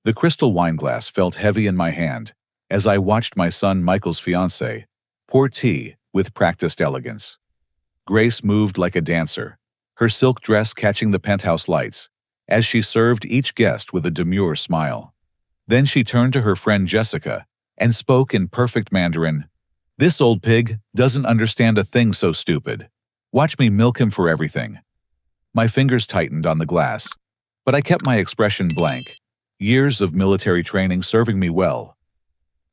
The crystal wineglass felt heavy in my hand as I watched my son Michael's fiancée pour tea with practiced elegance. Grace moved like a dancer, her silk dress catching the penthouse lights, as she served each guest with a demure smile. Then she turned to her friend Jessica and spoke in perfect Mandarin. "This old pig doesn't understand a thing so stupid. Watch me milk him for everything." My fingers tightened on the glass, but I kept my expression blank, years of military training serving me well.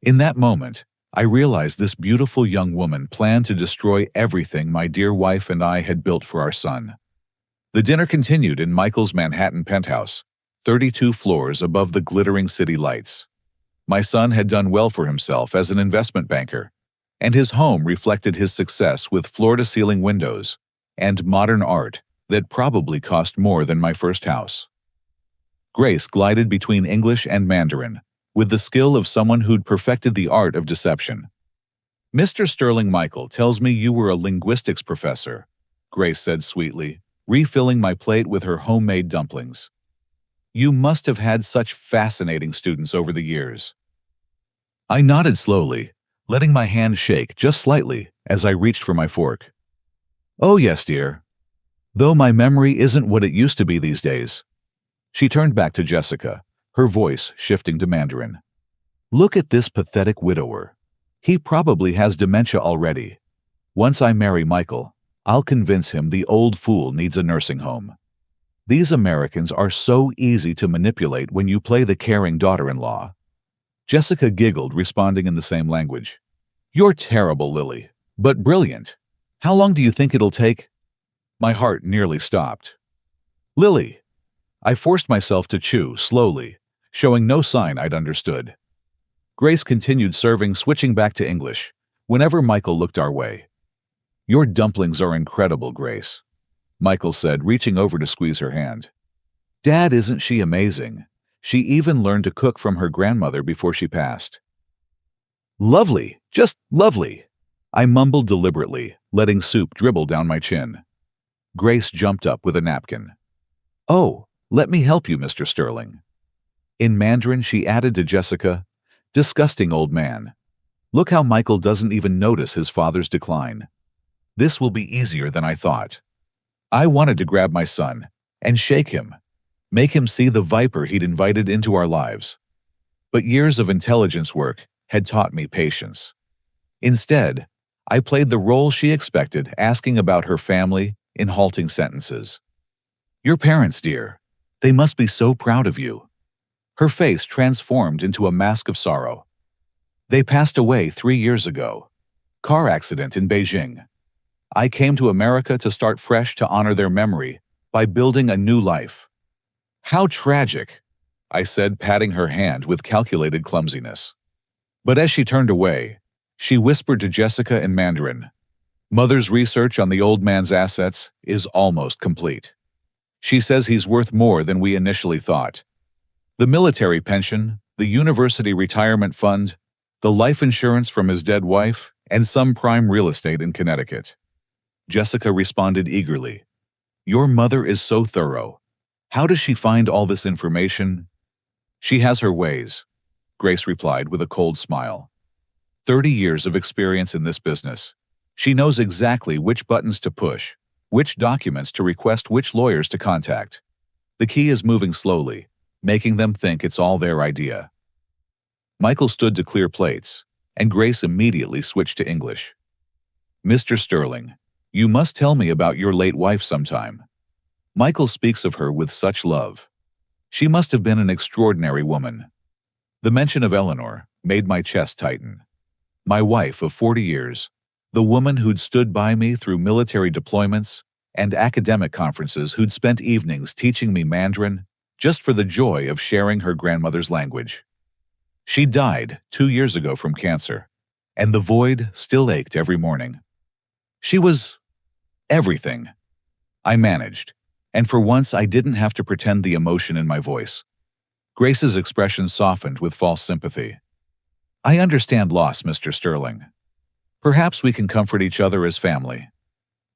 In that moment, I realized this beautiful young woman planned to destroy everything my dear wife and I had built for our son. The dinner continued in Michael's Manhattan penthouse, 32 floors above the glittering city lights. My son had done well for himself as an investment banker, and his home reflected his success with floor-to-ceiling windows and modern art that probably cost more than my first house. Grace glided between English and Mandarin, with the skill of someone who'd perfected the art of deception. "Mr. Sterling Michael tells me you were a linguistics professor," Grace said sweetly, refilling my plate with her homemade dumplings. "You must have had such fascinating students over the years." I nodded slowly, letting my hand shake just slightly as I reached for my fork. "Oh yes, dear. Though my memory isn't what it used to be these days." She turned back to Jessica, her voice shifting to Mandarin. "Look at this pathetic widower. He probably has dementia already. Once I marry Michael, I'll convince him the old fool needs a nursing home. These Americans are so easy to manipulate when you play the caring daughter-in-law." Jessica giggled, responding in the same language. "You're terrible, Lily, but brilliant. How long do you think it'll take?" My heart nearly stopped. "Lily." I forced myself to chew slowly, showing no sign I'd understood. Grace continued serving, switching back to English whenever Michael looked our way. "Your dumplings are incredible, Grace," Michael said, reaching over to squeeze her hand. "Dad, isn't she amazing? She even learned to cook from her grandmother before she passed." "Lovely, just lovely," I mumbled deliberately, letting soup dribble down my chin. Grace jumped up with a napkin. "Oh, let me help you, Mr. Sterling." In Mandarin, she added to Jessica, "Disgusting old man. Look how Michael doesn't even notice his father's decline. This will be easier than I thought." I wanted to grab my son and shake him, make him see the viper he'd invited into our lives. But years of intelligence work had taught me patience. Instead, I played the role she expected, asking about her family in halting sentences. "Your parents, dear. They must be so proud of you." Her face transformed into a mask of sorrow. "They passed away 3 years ago. Car accident in Beijing. I came to America to start fresh to honor their memory by building a new life." "How tragic," I said, patting her hand with calculated clumsiness. But as she turned away, she whispered to Jessica in Mandarin, "Mother's research on the old man's assets is almost complete. She says he's worth more than we initially thought. The military pension, the university retirement fund, the life insurance from his dead wife, and some prime real estate in Connecticut." Jessica responded eagerly, "Your mother is so thorough. How does she find all this information?" "She has her ways," Grace replied with a cold smile. 30 years of experience in this business. She knows exactly which buttons to push, which documents to request, which lawyers to contact. The key is moving slowly, making them think it's all their idea. Michael stood to clear plates, and Grace immediately switched to English. "Mr. Sterling, you must tell me about your late wife sometime. Michael speaks of her with such love. She must have been an extraordinary woman." The mention of Eleanor made my chest tighten. My wife of 40 years, the woman who'd stood by me through military deployments and academic conferences, who'd spent evenings teaching me Mandarin just for the joy of sharing her grandmother's language. She died 2 years ago from cancer, and the void still ached every morning. She was everything. I managed, and for once I didn't have to pretend the emotion in my voice. Grace's expression softened with false sympathy. "I understand loss, Mr. Sterling. Perhaps we can comfort each other as family."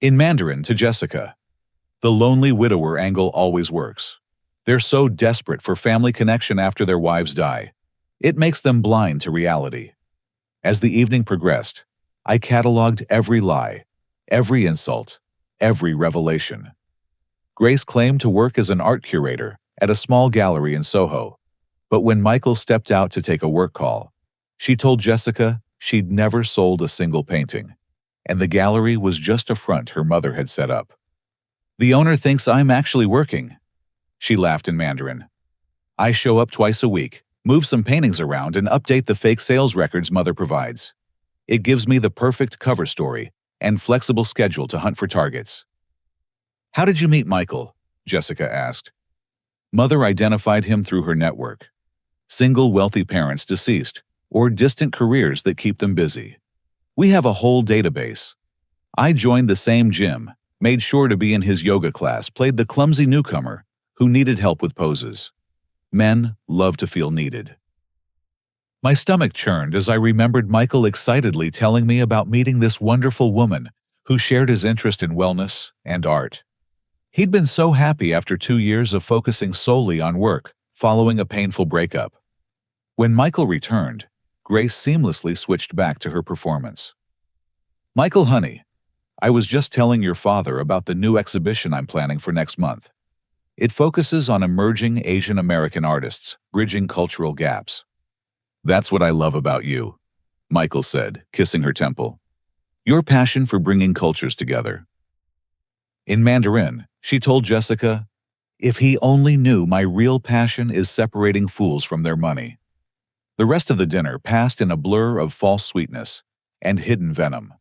In Mandarin to Jessica, "The lonely widower angle always works. They're so desperate for family connection after their wives die. It makes them blind to reality. As the evening progressed, I cataloged every lie, every insult, every revelation. Grace claimed to work as an art curator at a small gallery in Soho, but when Michael stepped out to take a work call, she told Jessica she'd never sold a single painting, and the gallery was just a front her mother had set up. "The owner thinks I'm actually working," she laughed in Mandarin. "I show up twice a week, move some paintings around, and update the fake sales records mother provides. It gives me the perfect cover story and flexible schedule to hunt for targets." "How did you meet Michael?" Jessica asked. Mother identified him through her network. Single wealthy parents deceased, or distant careers that keep them busy. We have a whole database. I joined the same gym, made sure to be in his yoga class, played the clumsy newcomer who needed help with poses. Men love to feel needed. My stomach churned as I remembered Michael excitedly telling me about meeting this wonderful woman who shared his interest in wellness and art. He'd been so happy after 2 years of focusing solely on work, following a painful breakup. When Michael returned, Grace seamlessly switched back to her performance. "Michael, honey, I was just telling your father about the new exhibition I'm planning for next month. It focuses on emerging Asian American artists, bridging cultural gaps." "That's what I love about you," Michael said, kissing her temple. "Your passion for bringing cultures together." In Mandarin, she told Jessica, "If he only knew my real passion is separating fools from their money." The rest of the dinner passed in a blur of false sweetness and hidden venom.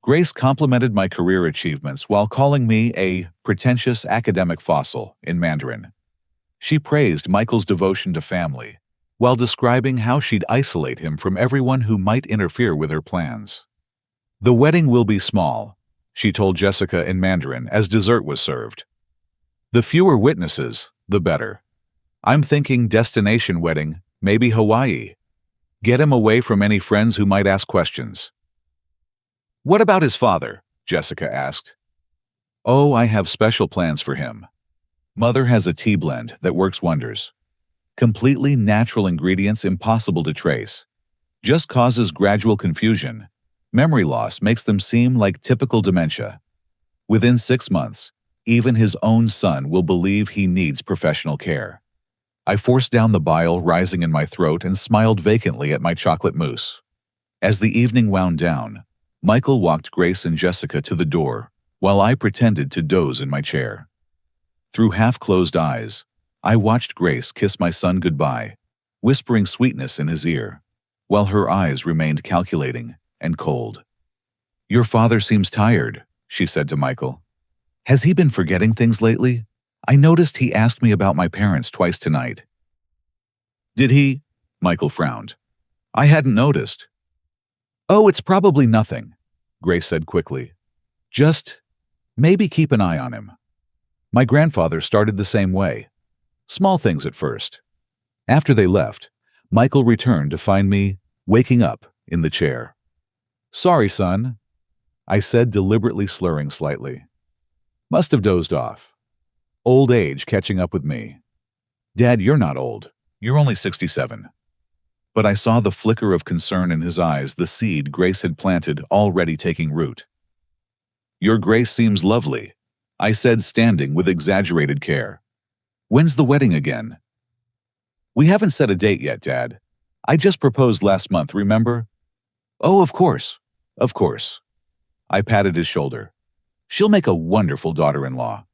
Grace complimented my career achievements while calling me a pretentious academic fossil in Mandarin. She praised Michael's devotion to family, while describing how she'd isolate him from everyone who might interfere with her plans. "The wedding will be small," she told Jessica in Mandarin as dessert was served. "The fewer witnesses, the better. I'm thinking destination wedding, maybe Hawaii. Get him away from any friends who might ask questions." "What about his father?" Jessica asked. "Oh, I have special plans for him. Mother has a tea blend that works wonders. Completely natural ingredients impossible to trace. Just causes gradual confusion. Memory loss makes them seem like typical dementia. Within 6 months, even his own son will believe he needs professional care." I forced down the bile rising in my throat and smiled vacantly at my chocolate mousse. As the evening wound down, Michael walked Grace and Jessica to the door, while I pretended to doze in my chair. Through half-closed eyes, I watched Grace kiss my son goodbye, whispering sweetness in his ear, while her eyes remained calculating and cold. "Your father seems tired," she said to Michael. "Has he been forgetting things lately? I noticed he asked me about my parents twice tonight." "Did he?" Michael frowned. "I hadn't noticed." "Oh, it's probably nothing," Grace said quickly. "Just maybe keep an eye on him. My grandfather started the same way. Small things at first." After they left, Michael returned to find me waking up in the chair. "Sorry, son," I said, deliberately slurring slightly. "Must have dozed off. Old age catching up with me." "Dad, you're not old. You're only 67. But I saw the flicker of concern in his eyes, the seed Grace had planted already taking root. "Your Grace seems lovely," I said, standing with exaggerated care. "When's the wedding again?" "We haven't set a date yet, Dad. I just proposed last month, remember?" "Oh, of course. Of course." I patted his shoulder. "She'll make a wonderful daughter-in-law."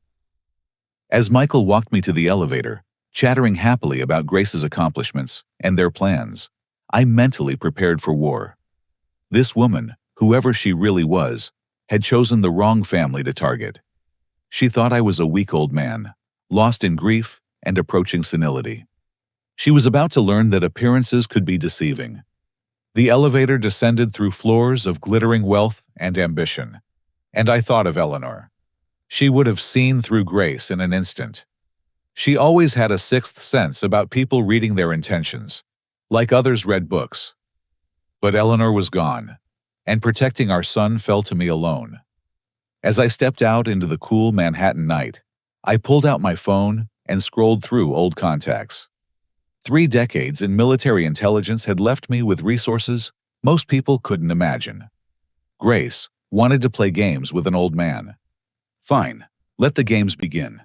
As Michael walked me to the elevator, chattering happily about Grace's accomplishments and their plans, I mentally prepared for war. This woman, whoever she really was, had chosen the wrong family to target. She thought I was a weak old man, lost in grief and approaching senility. She was about to learn that appearances could be deceiving. The elevator descended through floors of glittering wealth and ambition, and I thought of Eleanor. She would have seen through Grace in an instant. She always had a sixth sense about people reading their intentions, like others read books. But Eleanor was gone, and protecting our son fell to me alone. As I stepped out into the cool Manhattan night, I pulled out my phone and scrolled through old contacts. 3 decades in military intelligence had left me with resources most people couldn't imagine. Grace wanted to play games with an old man. Fine, let the games begin.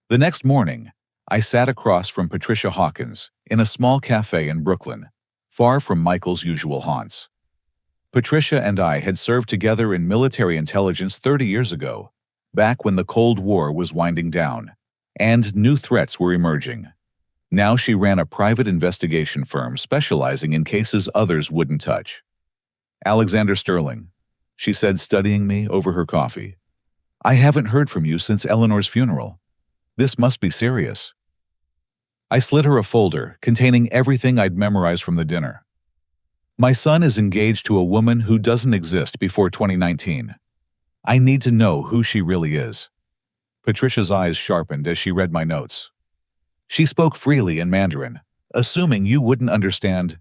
The next morning, I sat across from Patricia Hawkins in a small cafe in Brooklyn, far from Michael's usual haunts. Patricia and I had served together in military intelligence 30 years ago, back when the Cold War was winding down, and new threats were emerging. Now she ran a private investigation firm specializing in cases others wouldn't touch. "Alexander Sterling," she said, studying me over her coffee. "I haven't heard from you since Eleanor's funeral. This must be serious." I slid her a folder containing everything I'd memorized from the dinner. "My son is engaged to a woman who doesn't exist before 2019. I need to know who she really is." Patricia's eyes sharpened as she read my notes. She spoke freely in Mandarin, assuming you wouldn't understand.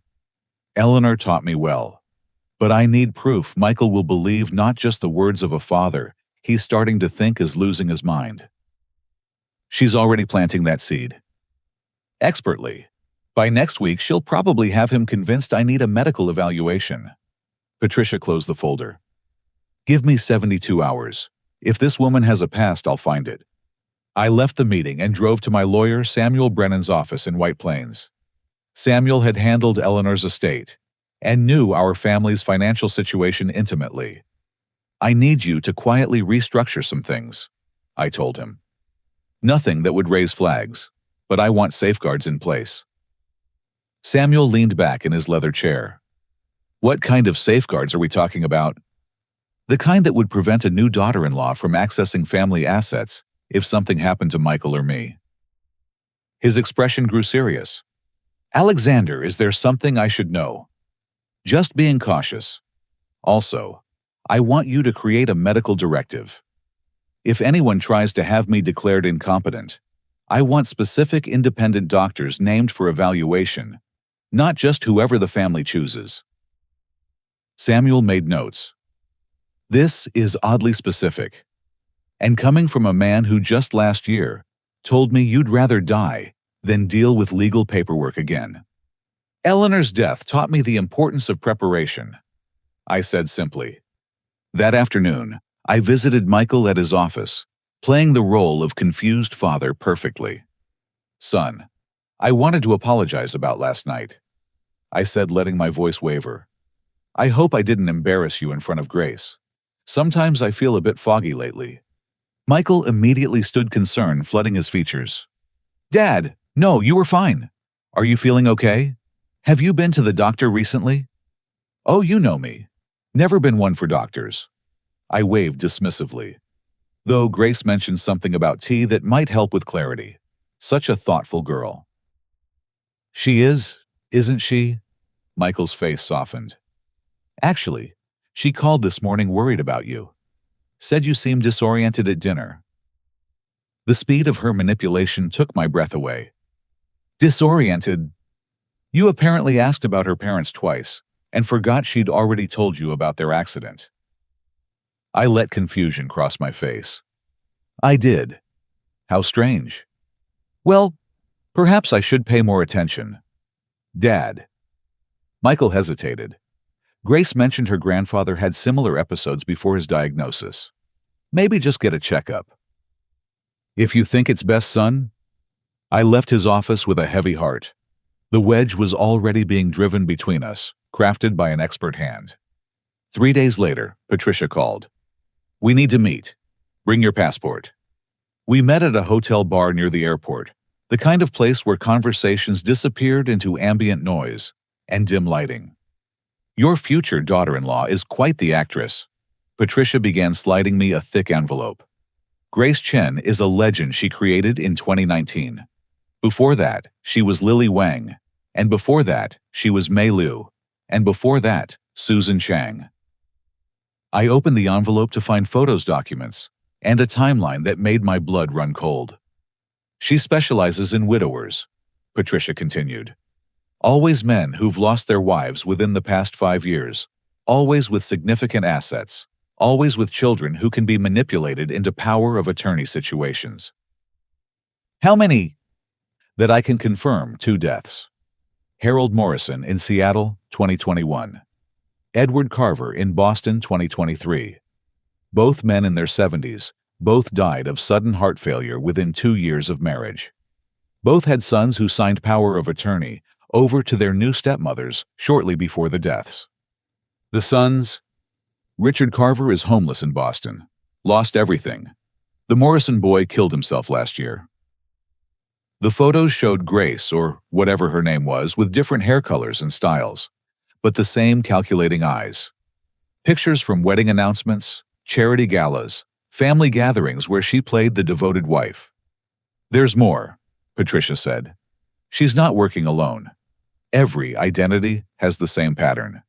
"Eleanor taught me well. But I need proof Michael will believe not just the words of a father he's starting to think is losing his mind." She's already planting that seed. Expertly. By next week, she'll probably have him convinced I need a medical evaluation. Patricia closed the folder. "Give me 72 hours. If this woman has a past, I'll find it." I left the meeting and drove to my lawyer Samuel Brennan's office in White Plains. Samuel had handled Eleanor's estate and knew our family's financial situation intimately. "I need you to quietly restructure some things," I told him. "Nothing that would raise flags, but I want safeguards in place." Samuel leaned back in his leather chair. "What kind of safeguards are we talking about?" "The kind that would prevent a new daughter-in-law from accessing family assets if something happened to Michael or me." His expression grew serious. "Alexander, is there something I should know?" "Just being cautious. Also, I want you to create a medical directive. If anyone tries to have me declared incompetent, I want specific independent doctors named for evaluation, not just whoever the family chooses." Samuel made notes. "This is oddly specific. And coming from a man who just last year told me you'd rather die than deal with legal paperwork again." "Eleanor's death taught me the importance of preparation," I said simply. That afternoon, I visited Michael at his office, playing the role of confused father perfectly. "Son, I wanted to apologize about last night," I said, letting my voice waver. "I hope I didn't embarrass you in front of Grace. Sometimes I feel a bit foggy lately." Michael immediately stood concern flooding his features. "Dad, no, you were fine. Are you feeling okay? Have you been to the doctor recently?" "Oh, you know me. Never been one for doctors." I waved dismissively. Though Grace mentioned something about tea that might help with clarity. Such a thoughtful girl. "She is, isn't she?" Michael's face softened. "Actually, she called this morning worried about you. Said you seemed disoriented at dinner." The speed of her manipulation took my breath away. "Disoriented? You apparently asked about her parents twice and forgot she'd already told you about their accident." I let confusion cross my face. "I did. How strange. Well, perhaps I should pay more attention." "Dad." Michael hesitated. Grace mentioned her grandfather had similar episodes before his diagnosis. Maybe just get a checkup. "If you think it's best, son." I left his office with a heavy heart. The wedge was already being driven between us, crafted by an expert hand. 3 days later, Patricia called. "We need to meet. Bring your passport." We met at a hotel bar near the airport, the kind of place where conversations disappeared into ambient noise and dim lighting. "Your future daughter-in-law is quite the actress." Patricia began sliding me a thick envelope. "Grace Chen is a legend she created in 2019. Before that, she was Lily Wang, and before that, she was Mei Liu, and before that, Susan Chang." I opened the envelope to find photos documents and a timeline that made my blood run cold. "She specializes in widowers," Patricia continued. "Always men who've lost their wives within the past 5 years, always with significant assets, always with children who can be manipulated into power of attorney situations." How many? That I can confirm 2 deaths. Harold Morrison in Seattle, 2021. Edward Carver in Boston, 2023. Both men in their 70s. Both died of sudden heart failure within 2 years of marriage. Both had sons who signed power of attorney over to their new stepmothers shortly before the deaths. The sons. Richard Carver is homeless in Boston. Lost everything. The Morrison boy killed himself last year. The photos showed Grace, or whatever her name was, with different hair colors and styles, but the same calculating eyes. Pictures from wedding announcements, charity galas, family gatherings where she played the devoted wife. There's more, Patricia said. She's not working alone. Every identity has the same pattern.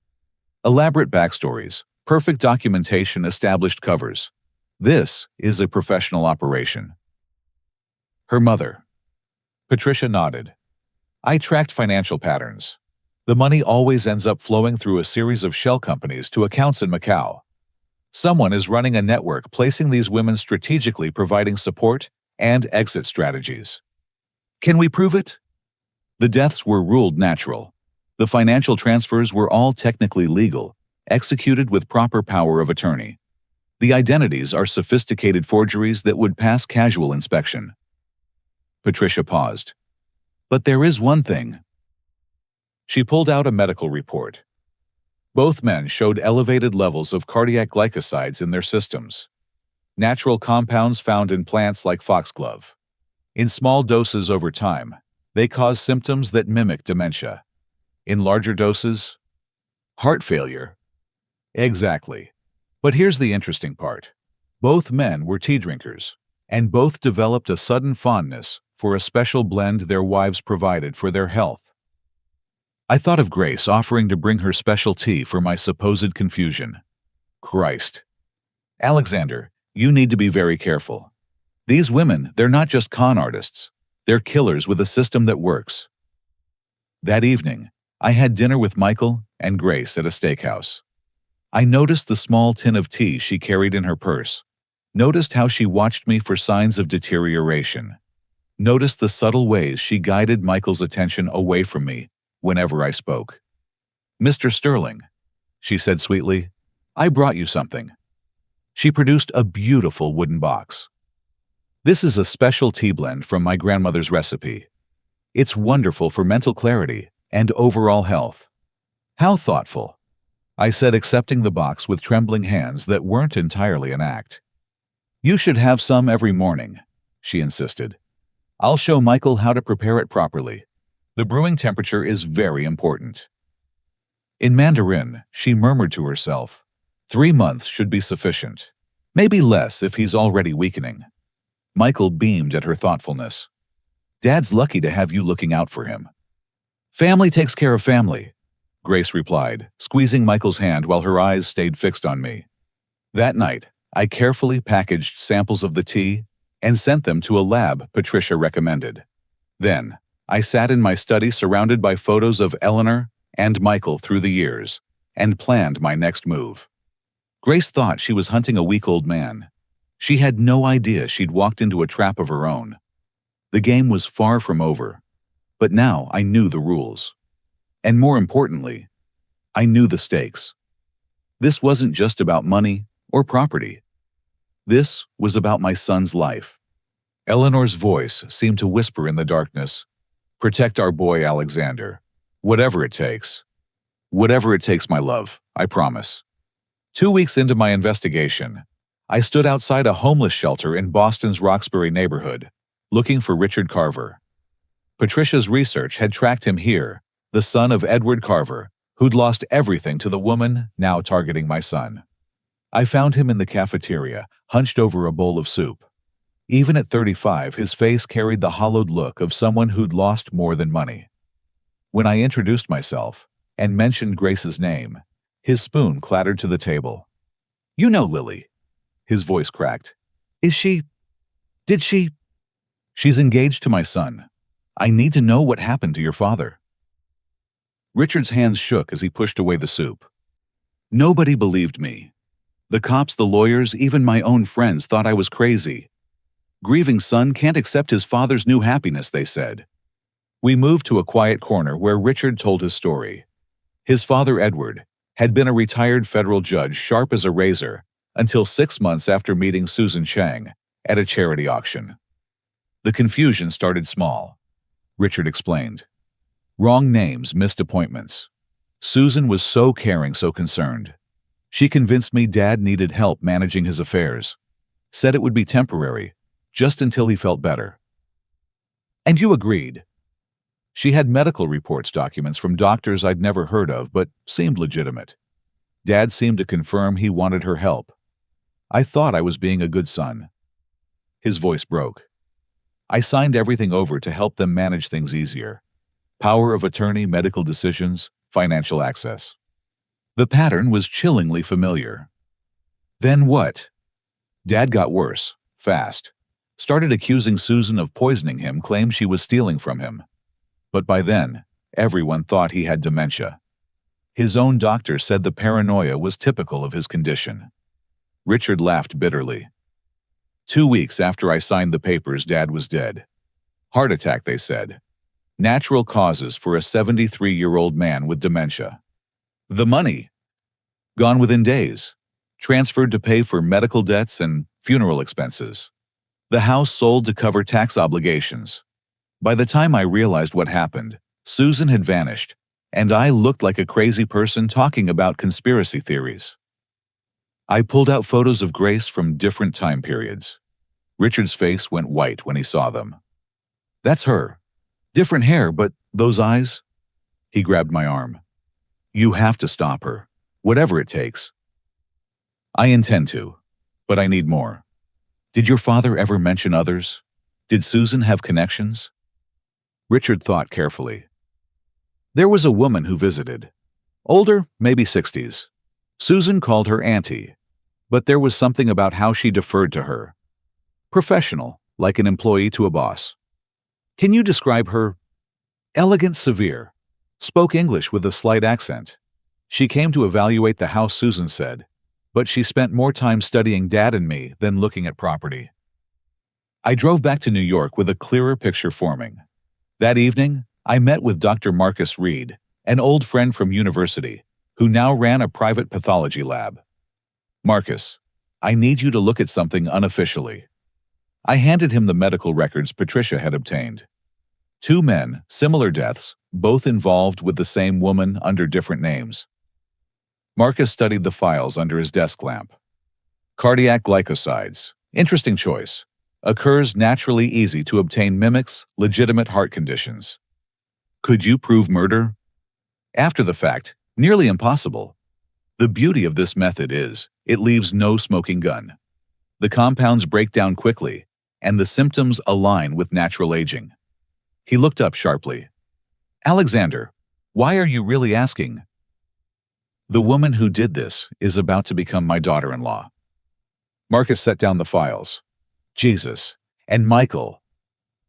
Elaborate backstories, perfect documentation, established covers. This is a professional operation. Her mother. Patricia nodded. I tracked financial patterns. The money always ends up flowing through a series of shell companies to accounts in Macau. Someone is running a network placing these women strategically, providing support and exit strategies. Can we prove it? The deaths were ruled natural. The financial transfers were all technically legal, executed with proper power of attorney. The identities are sophisticated forgeries that would pass casual inspection. Patricia paused. But there is one thing. She pulled out a medical report. Both men showed elevated levels of cardiac glycosides in their systems. Natural compounds found in plants like foxglove. In small doses over time, they cause symptoms that mimic dementia. In larger doses, heart failure. Exactly. But here's the interesting part. Both men were tea drinkers, and both developed a sudden fondness for a special blend their wives provided for their health. I thought of Grace offering to bring her special tea for my supposed confusion. Christ. Alexander, you need to be very careful. These women, they're not just con artists. They're killers with a system that works. That evening, I had dinner with Michael and Grace at a steakhouse. I noticed the small tin of tea she carried in her purse. Noticed how she watched me for signs of deterioration. Noticed the subtle ways she guided Michael's attention away from me whenever I spoke. Mr. Sterling, she said sweetly, I brought you something. She produced a beautiful wooden box. This is a special tea blend from my grandmother's recipe. It's wonderful for mental clarity and overall health. How thoughtful, I said, accepting the box with trembling hands that weren't entirely an act. You should have some every morning, she insisted. I'll show Michael how to prepare it properly. The brewing temperature is very important. In Mandarin, she murmured to herself, 3 months should be sufficient. Maybe less if he's already weakening. Michael beamed at her thoughtfulness. Dad's lucky to have you looking out for him. Family takes care of family, Grace replied, squeezing Michael's hand while her eyes stayed fixed on me. That night, I carefully packaged samples of the tea and sent them to a lab Patricia recommended. Then, I sat in my study surrounded by photos of Eleanor and Michael through the years and planned my next move. Grace thought she was hunting a weak-old man. She had no idea she'd walked into a trap of her own. The game was far from over, but now I knew the rules. And more importantly, I knew the stakes. This wasn't just about money or property. This was about my son's life. Eleanor's voice seemed to whisper in the darkness, Protect our boy Alexander. Whatever it takes. Whatever it takes, my love, I promise. 2 weeks into my investigation, I stood outside a homeless shelter in Boston's Roxbury neighborhood, looking for Richard Carver. Patricia's research had tracked him here, the son of Edward Carver, who'd lost everything to the woman now targeting my son. I found him in the cafeteria, hunched over a bowl of soup. Even at 35, his face carried the hollowed look of someone who'd lost more than money. When I introduced myself and mentioned Grace's name, his spoon clattered to the table. You know Lily. His voice cracked. Did she? She's engaged to my son. I need to know what happened to your father. Richard's hands shook as he pushed away the soup. Nobody believed me. The cops, the lawyers, even my own friends thought I was crazy. Grieving son can't accept his father's new happiness, they said. We moved to a quiet corner where Richard told his story. His father, Edward, had been a retired federal judge, sharp as a razor, until 6 months after meeting Susan Chang at a charity auction. The confusion started small, Richard explained. Wrong names, missed appointments. Susan was so caring, so concerned. She convinced me Dad needed help managing his affairs. Said it would be temporary, just until he felt better. And you agreed. She had medical reports, documents from doctors I'd never heard of, but seemed legitimate. Dad seemed to confirm he wanted her help. I thought I was being a good son. His voice broke. I signed everything over to help them manage things easier. Power of attorney, medical decisions, financial access. The pattern was chillingly familiar. Then what? Dad got worse, fast. Started accusing Susan of poisoning him, claimed she was stealing from him. But by then, everyone thought he had dementia. His own doctor said the paranoia was typical of his condition. Richard laughed bitterly. 2 weeks after I signed the papers, Dad was dead. Heart attack, they said. Natural causes for a 73-year-old man with dementia. The money? Gone within days. Transferred to pay for medical debts and funeral expenses. The house sold to cover tax obligations. By the time I realized what happened, Susan had vanished, and I looked like a crazy person talking about conspiracy theories. I pulled out photos of Grace from different time periods. Richard's face went white when he saw them. That's her. Different hair, but those eyes? He grabbed my arm. You have to stop her, whatever it takes. I intend to, but I need more. Did your father ever mention others? Did Susan have connections? Richard thought carefully. There was a woman who visited. Older, maybe 60s. Susan called her auntie, but there was something about how she deferred to her. Professional, like an employee to a boss. Can you describe her? Elegant, severe. Spoke English with a slight accent. She came to evaluate the house, Susan said, but she spent more time studying Dad and me than looking at property. I drove back to New York with a clearer picture forming. That evening, I met with Dr. Marcus Reed, an old friend from university, who now ran a private pathology lab. Marcus, I need you to look at something unofficially. I handed him the medical records Patricia had obtained. 2 men, similar deaths, both involved with the same woman under different names. Marcus studied the files under his desk lamp. Cardiac glycosides, interesting choice. Occurs naturally, easy to obtain, mimics legitimate heart conditions. Could you prove murder? After the fact, nearly impossible. The beauty of this method is, it leaves no smoking gun. The compounds break down quickly, and the symptoms align with natural aging. He looked up sharply. Alexander, why are you really asking? The woman who did this is about to become my daughter-in-law. Marcus set down the files. Jesus, and Michael,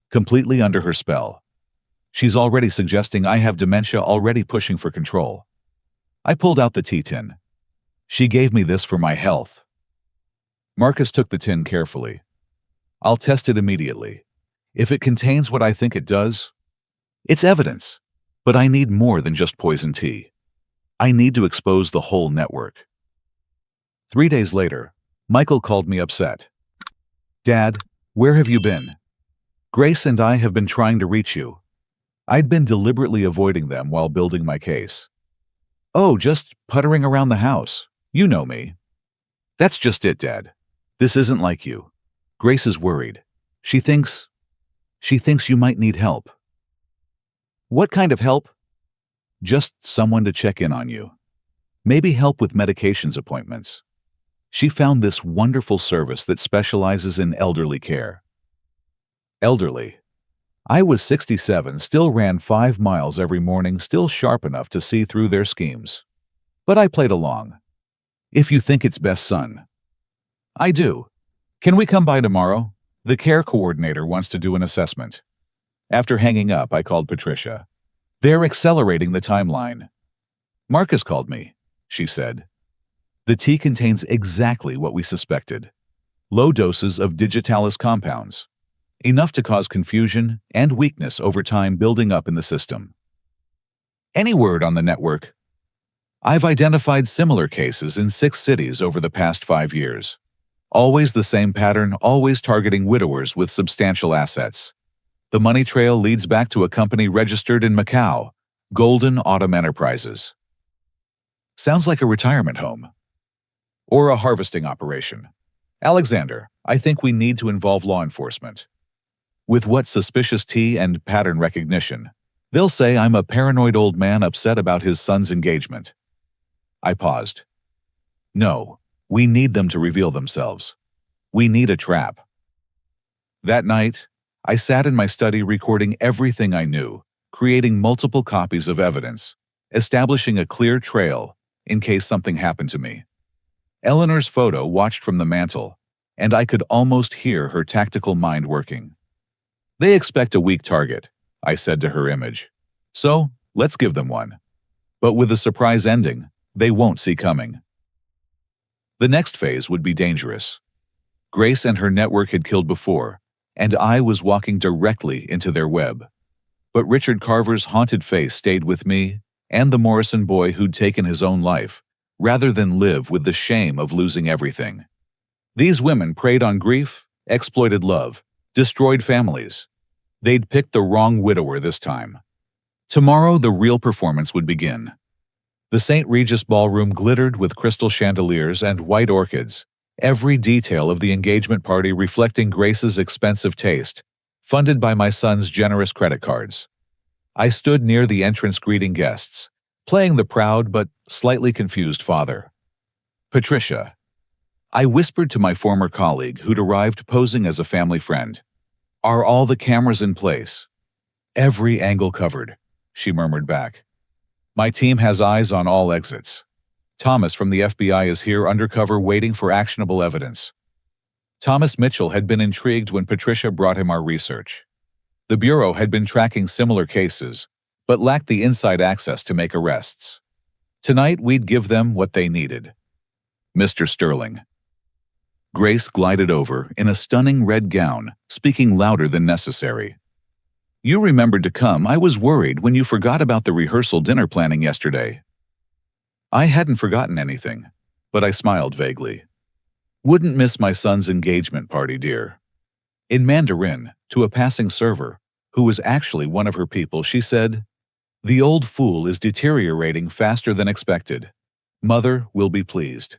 completely under her spell. She's already suggesting I have dementia, already pushing for control. I pulled out the tea tin. She gave me this for my health. Marcus took the tin carefully. I'll test it immediately. If it contains what I think it does, it's evidence. But I need more than just poison tea. I need to expose the whole network. 3 days later, Michael called me upset. Dad, where have you been? Grace and I have been trying to reach you. I'd been deliberately avoiding them while building my case. Oh, just puttering around the house. You know me. That's just it, Dad. This isn't like you. Grace is worried. She thinks you might need help. What kind of help? Just someone to check in on you. Maybe help with medications appointments. She found this wonderful service that specializes in elderly care. Elderly. I was 67, still ran 5 miles every morning, still sharp enough to see through their schemes. But I played along. If you think it's best, son. I do. Can we come by tomorrow? The care coordinator wants to do an assessment. After hanging up, I called Patricia. They're accelerating the timeline. Marcus called me, she said. The tea contains exactly what we suspected. low doses of digitalis compounds, enough to cause confusion and weakness over time building up in the system. Any word on the network? I've identified similar cases in 6 cities over the past 5 years. Always the same pattern, always targeting widowers with substantial assets. The money trail leads back to a company registered in Macau, Golden Autumn Enterprises. Sounds like a retirement home. Or a harvesting operation. Alexander, I think we need to involve law enforcement. With what suspicious tea and pattern recognition? They'll say I'm a paranoid old man upset about his son's engagement. I paused. No, we need them to reveal themselves. We need a trap. That night, I sat in my study recording everything I knew, creating multiple copies of evidence, establishing a clear trail in case something happened to me. Eleanor's photo watched from the mantel, and I could almost hear her tactical mind working. They expect a weak target, I said to her image. So, let's give them one. But with a surprise ending they won't see coming. The next phase would be dangerous. Grace and her network had killed before, and I was walking directly into their web. But Richard Carver's haunted face stayed with me and the Morrison boy who'd taken his own life, rather than live with the shame of losing everything. These women preyed on grief, exploited love, destroyed families. They'd picked the wrong widower this time. Tomorrow the real performance would begin. The St. Regis ballroom glittered with crystal chandeliers and white orchids, every detail of the engagement party reflecting Grace's expensive taste, funded by my son's generous credit cards. I stood near the entrance greeting guests, playing the proud but slightly confused father. Patricia. I whispered to my former colleague who'd arrived posing as a family friend. Are all the cameras in place? Every angle covered, she murmured back. My team has eyes on all exits. Thomas from the FBI is here undercover waiting for actionable evidence. Thomas Mitchell had been intrigued when Patricia brought him our research. The Bureau had been tracking similar cases, but lacked the inside access to make arrests. Tonight we'd give them what they needed. Mr. Sterling. Grace glided over in a stunning red gown, speaking louder than necessary. You remembered to come. I was worried when you forgot about the rehearsal dinner planning yesterday. I hadn't forgotten anything, but I smiled vaguely. Wouldn't miss my son's engagement party, dear. In Mandarin, to a passing server, who was actually one of her people, she said, The old fool is deteriorating faster than expected. Mother will be pleased.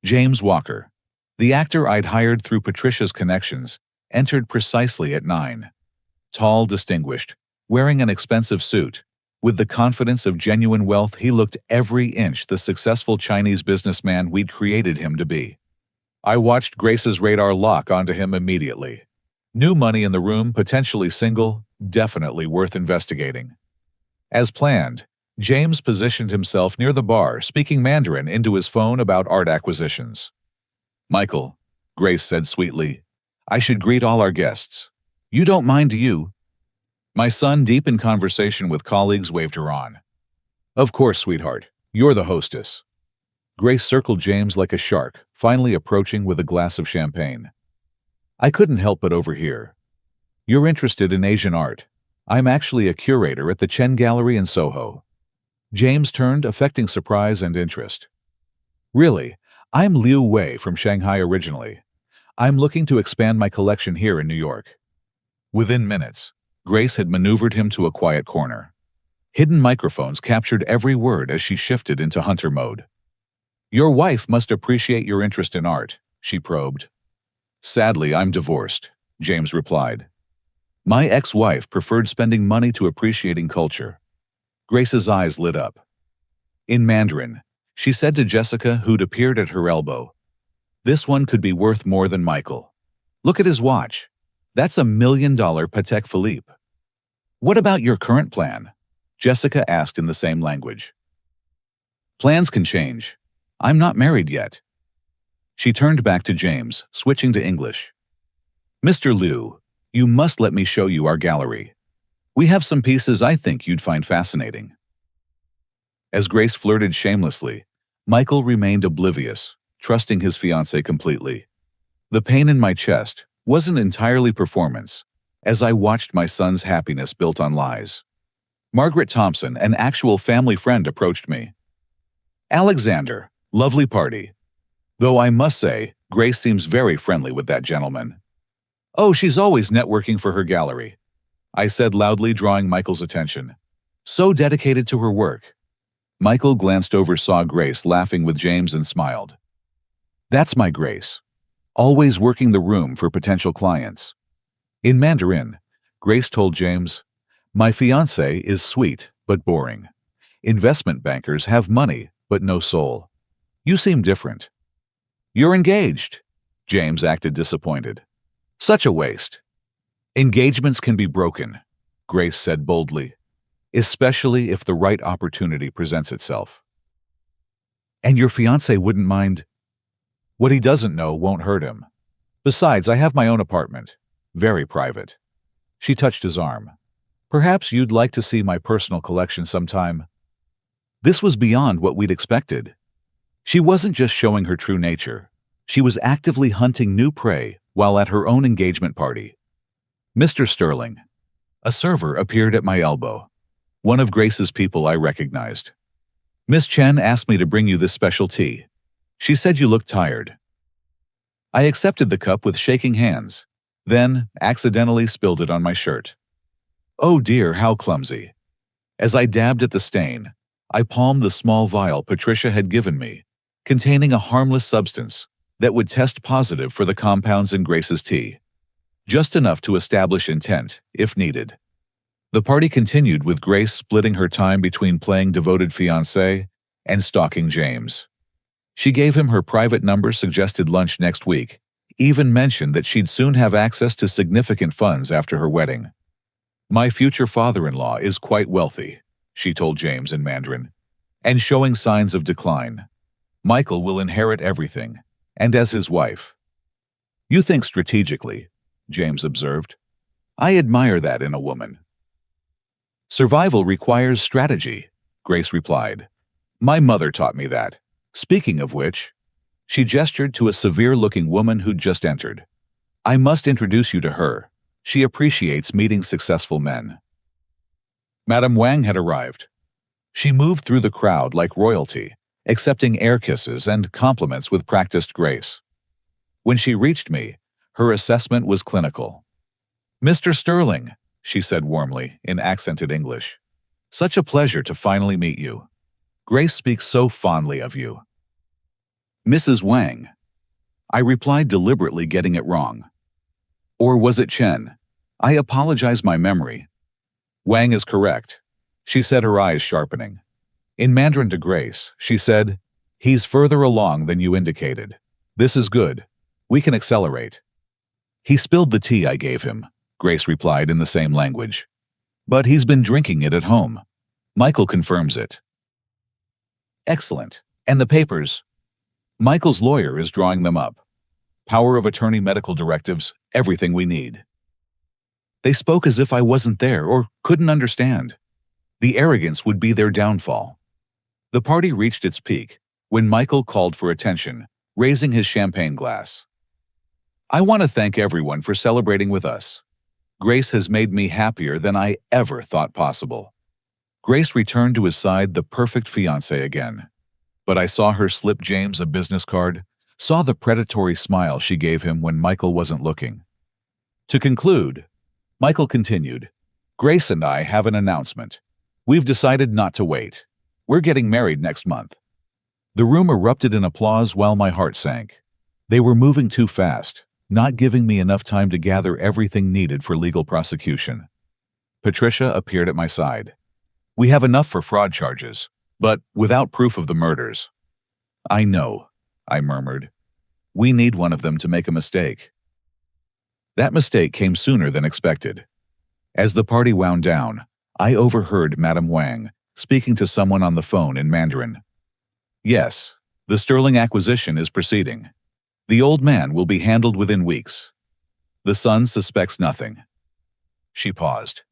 James Walker, the actor I'd hired through Patricia's connections, entered precisely at 9. Tall, distinguished, wearing an expensive suit. With the confidence of genuine wealth, he looked every inch the successful Chinese businessman we'd created him to be. I watched Grace's radar lock onto him immediately. New money in the room, potentially single, definitely worth investigating. As planned, James positioned himself near the bar, speaking Mandarin into his phone about art acquisitions. Michael, Grace said sweetly, I should greet all our guests. You don't mind, do you? My son, deep in conversation with colleagues, waved her on. Of course, sweetheart. You're the hostess. Grace circled James like a shark, finally approaching with a glass of champagne. I couldn't help but overhear. You're interested in Asian art. I'm actually a curator at the Chen Gallery in Soho. James turned, affecting surprise and interest. Really? I'm Liu Wei from Shanghai originally. I'm looking to expand my collection here in New York. Within minutes, Grace had maneuvered him to a quiet corner. Hidden microphones captured every word as she shifted into hunter mode. Your wife must appreciate your interest in art, she probed. Sadly, I'm divorced, James replied. My ex-wife preferred spending money to appreciating culture. Grace's eyes lit up. In Mandarin, she said to Jessica, who'd appeared at her elbow, This one could be worth more than Michael. Look at his watch. That's $1 million Patek Philippe. What about your current plan? Jessica asked in the same language. Plans can change. I'm not married yet. She turned back to James, switching to English. Mr. Liu, you must let me show you our gallery. We have some pieces I think you'd find fascinating. As Grace flirted shamelessly, Michael remained oblivious, trusting his fiancée completely. The pain in my chest wasn't entirely performance, as I watched my son's happiness built on lies. Margaret Thompson, an actual family friend, approached me. "Alexander, lovely party. Though I must say, Grace seems very friendly with that gentleman." "Oh, she's always networking for her gallery," I said loudly, drawing Michael's attention. "So dedicated to her work." Michael glanced over, saw Grace laughing with James, and smiled. "That's my Grace. Always working the room for potential clients." In Mandarin, Grace told James, "My fiancée is sweet but boring. Investment bankers have money but no soul. You seem different." "You're engaged." James acted disappointed. "Such a waste." "Engagements can be broken," Grace said boldly, "especially if the right opportunity presents itself." "And your fiancé wouldn't mind?" "What he doesn't know won't hurt him. Besides, I have my own apartment. Very private." She touched his arm. "Perhaps you'd like to see my personal collection sometime." This was beyond what we'd expected. She wasn't just showing her true nature. She was actively hunting new prey while at her own engagement party. "Mr. Sterling." A server appeared at my elbow. One of Grace's people I recognized. "Miss Chen asked me to bring you this special tea. She said you looked tired." I accepted the cup with shaking hands, then accidentally spilled it on my shirt. Oh dear, how clumsy. As I dabbed at the stain, I palmed the small vial Patricia had given me, containing a harmless substance that would test positive for the compounds in Grace's tea. Just enough to establish intent, if needed. The party continued, with Grace splitting her time between playing devoted fiancé and stalking James. She gave him her private number, suggested lunch next week, even mentioned that she'd soon have access to significant funds after her wedding. "My future father-in-law is quite wealthy," she told James in Mandarin, "and showing signs of decline. Michael will inherit everything, and as his wife." "You think strategically," James observed. "I admire that in a woman." "Survival requires strategy," Grace replied. "My mother taught me that. Speaking of which," she gestured to a severe-looking woman who'd just entered. "I must introduce you to her. She appreciates meeting successful men." Madame Wang had arrived. She moved through the crowd like royalty, accepting air kisses and compliments with practiced grace. When she reached me, her assessment was clinical. "Mr. Sterling," she said warmly in accented English. "Such a pleasure to finally meet you. Grace speaks so fondly of you." "Mrs. Wang," I replied, deliberately getting it wrong. Or was it Chen? I apologize, my memory. "Wang is correct," she said, her eyes sharpening. In Mandarin to Grace, she said, "He's further along than you indicated. This is good. We can accelerate." "He spilled the tea I gave him," Grace replied in the same language. "But he's been drinking it at home. Michael confirms it." "Excellent. And the papers?" "Michael's lawyer is drawing them up. Power of attorney, medical directives, everything we need." They spoke as if I wasn't there or couldn't understand. The arrogance would be their downfall. The party reached its peak when Michael called for attention, raising his champagne glass. "I want to thank everyone for celebrating with us. Grace has made me happier than I ever thought possible." Grace returned to his side, the perfect fiancé again. But I saw her slip James a business card, saw the predatory smile she gave him when Michael wasn't looking. To conclude, Michael continued, "Grace and I have an announcement. We've decided not to wait. We're getting married next month." The room erupted in applause while my heart sank. They were moving too fast, not giving me enough time to gather everything needed for legal prosecution. Patricia appeared at my side. "We have enough for fraud charges, but without proof of the murders." "I know," I murmured. "We need one of them to make a mistake." That mistake came sooner than expected. As the party wound down, I overheard Madame Wang speaking to someone on the phone in Mandarin. "Yes, the Sterling acquisition is proceeding. The old man will be handled within weeks. The son suspects nothing." She paused.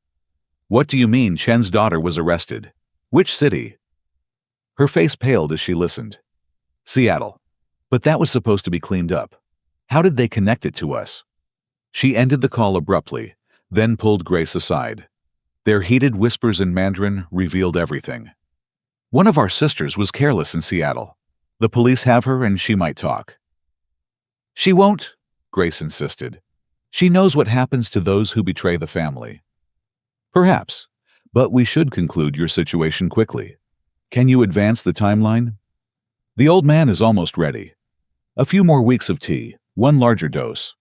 "What do you mean Chen's daughter was arrested? Which city?" Her face paled as she listened. "Seattle. But that was supposed to be cleaned up. How did they connect it to us? She ended the call abruptly, then pulled Grace aside. Their heated whispers in Mandarin revealed everything. One of our sisters was careless in Seattle. The police have her and she might talk. She won't, Grace insisted. She knows what happens to those who betray the family. Perhaps, but we should conclude your situation quickly. Can you advance the timeline? The old man is almost ready. A few more weeks of tea, one larger dose.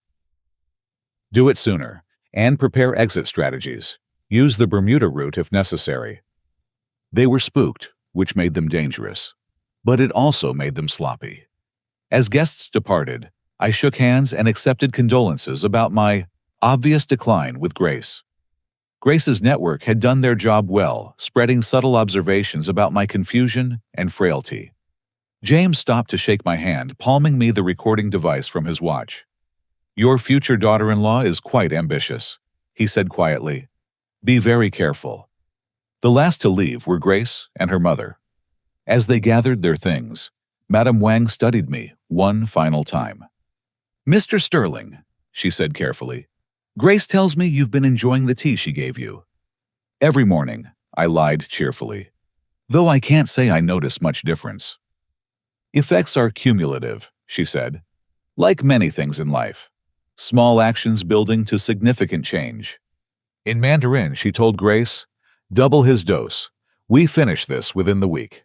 Do it sooner, and prepare exit strategies. Use the Bermuda route if necessary. They were spooked, which made them dangerous. But it also made them sloppy. As guests departed, I shook hands and accepted condolences about my obvious decline with Grace. Grace's network had done their job well, spreading subtle observations about my confusion and frailty. James stopped to shake my hand, palming me the recording device from his watch. Your future daughter-in-law is quite ambitious, he said quietly. Be very careful. The last to leave were Grace and her mother. As they gathered their things, Madame Wang studied me one final time. Mr. Sterling, she said carefully, Grace tells me you've been enjoying the tea she gave you. Every morning, I lied cheerfully, though I can't say I notice much difference. Effects are cumulative, she said, like many things in life. Small actions building to significant change. In Mandarin, she told Grace, double his dose. We finish this within the week.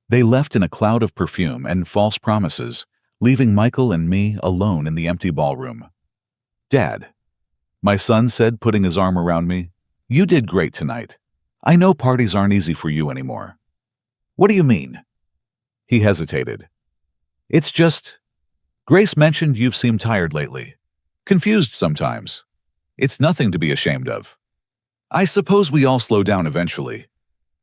They left in a cloud of perfume and false promises, leaving Michael and me alone in the empty ballroom. Dad, my son said, putting his arm around me, you did great tonight. I know parties aren't easy for you anymore. What do you mean? He hesitated. It's just, Grace mentioned you've seemed tired lately. Confused sometimes. It's nothing to be ashamed of. I suppose we all slow down eventually.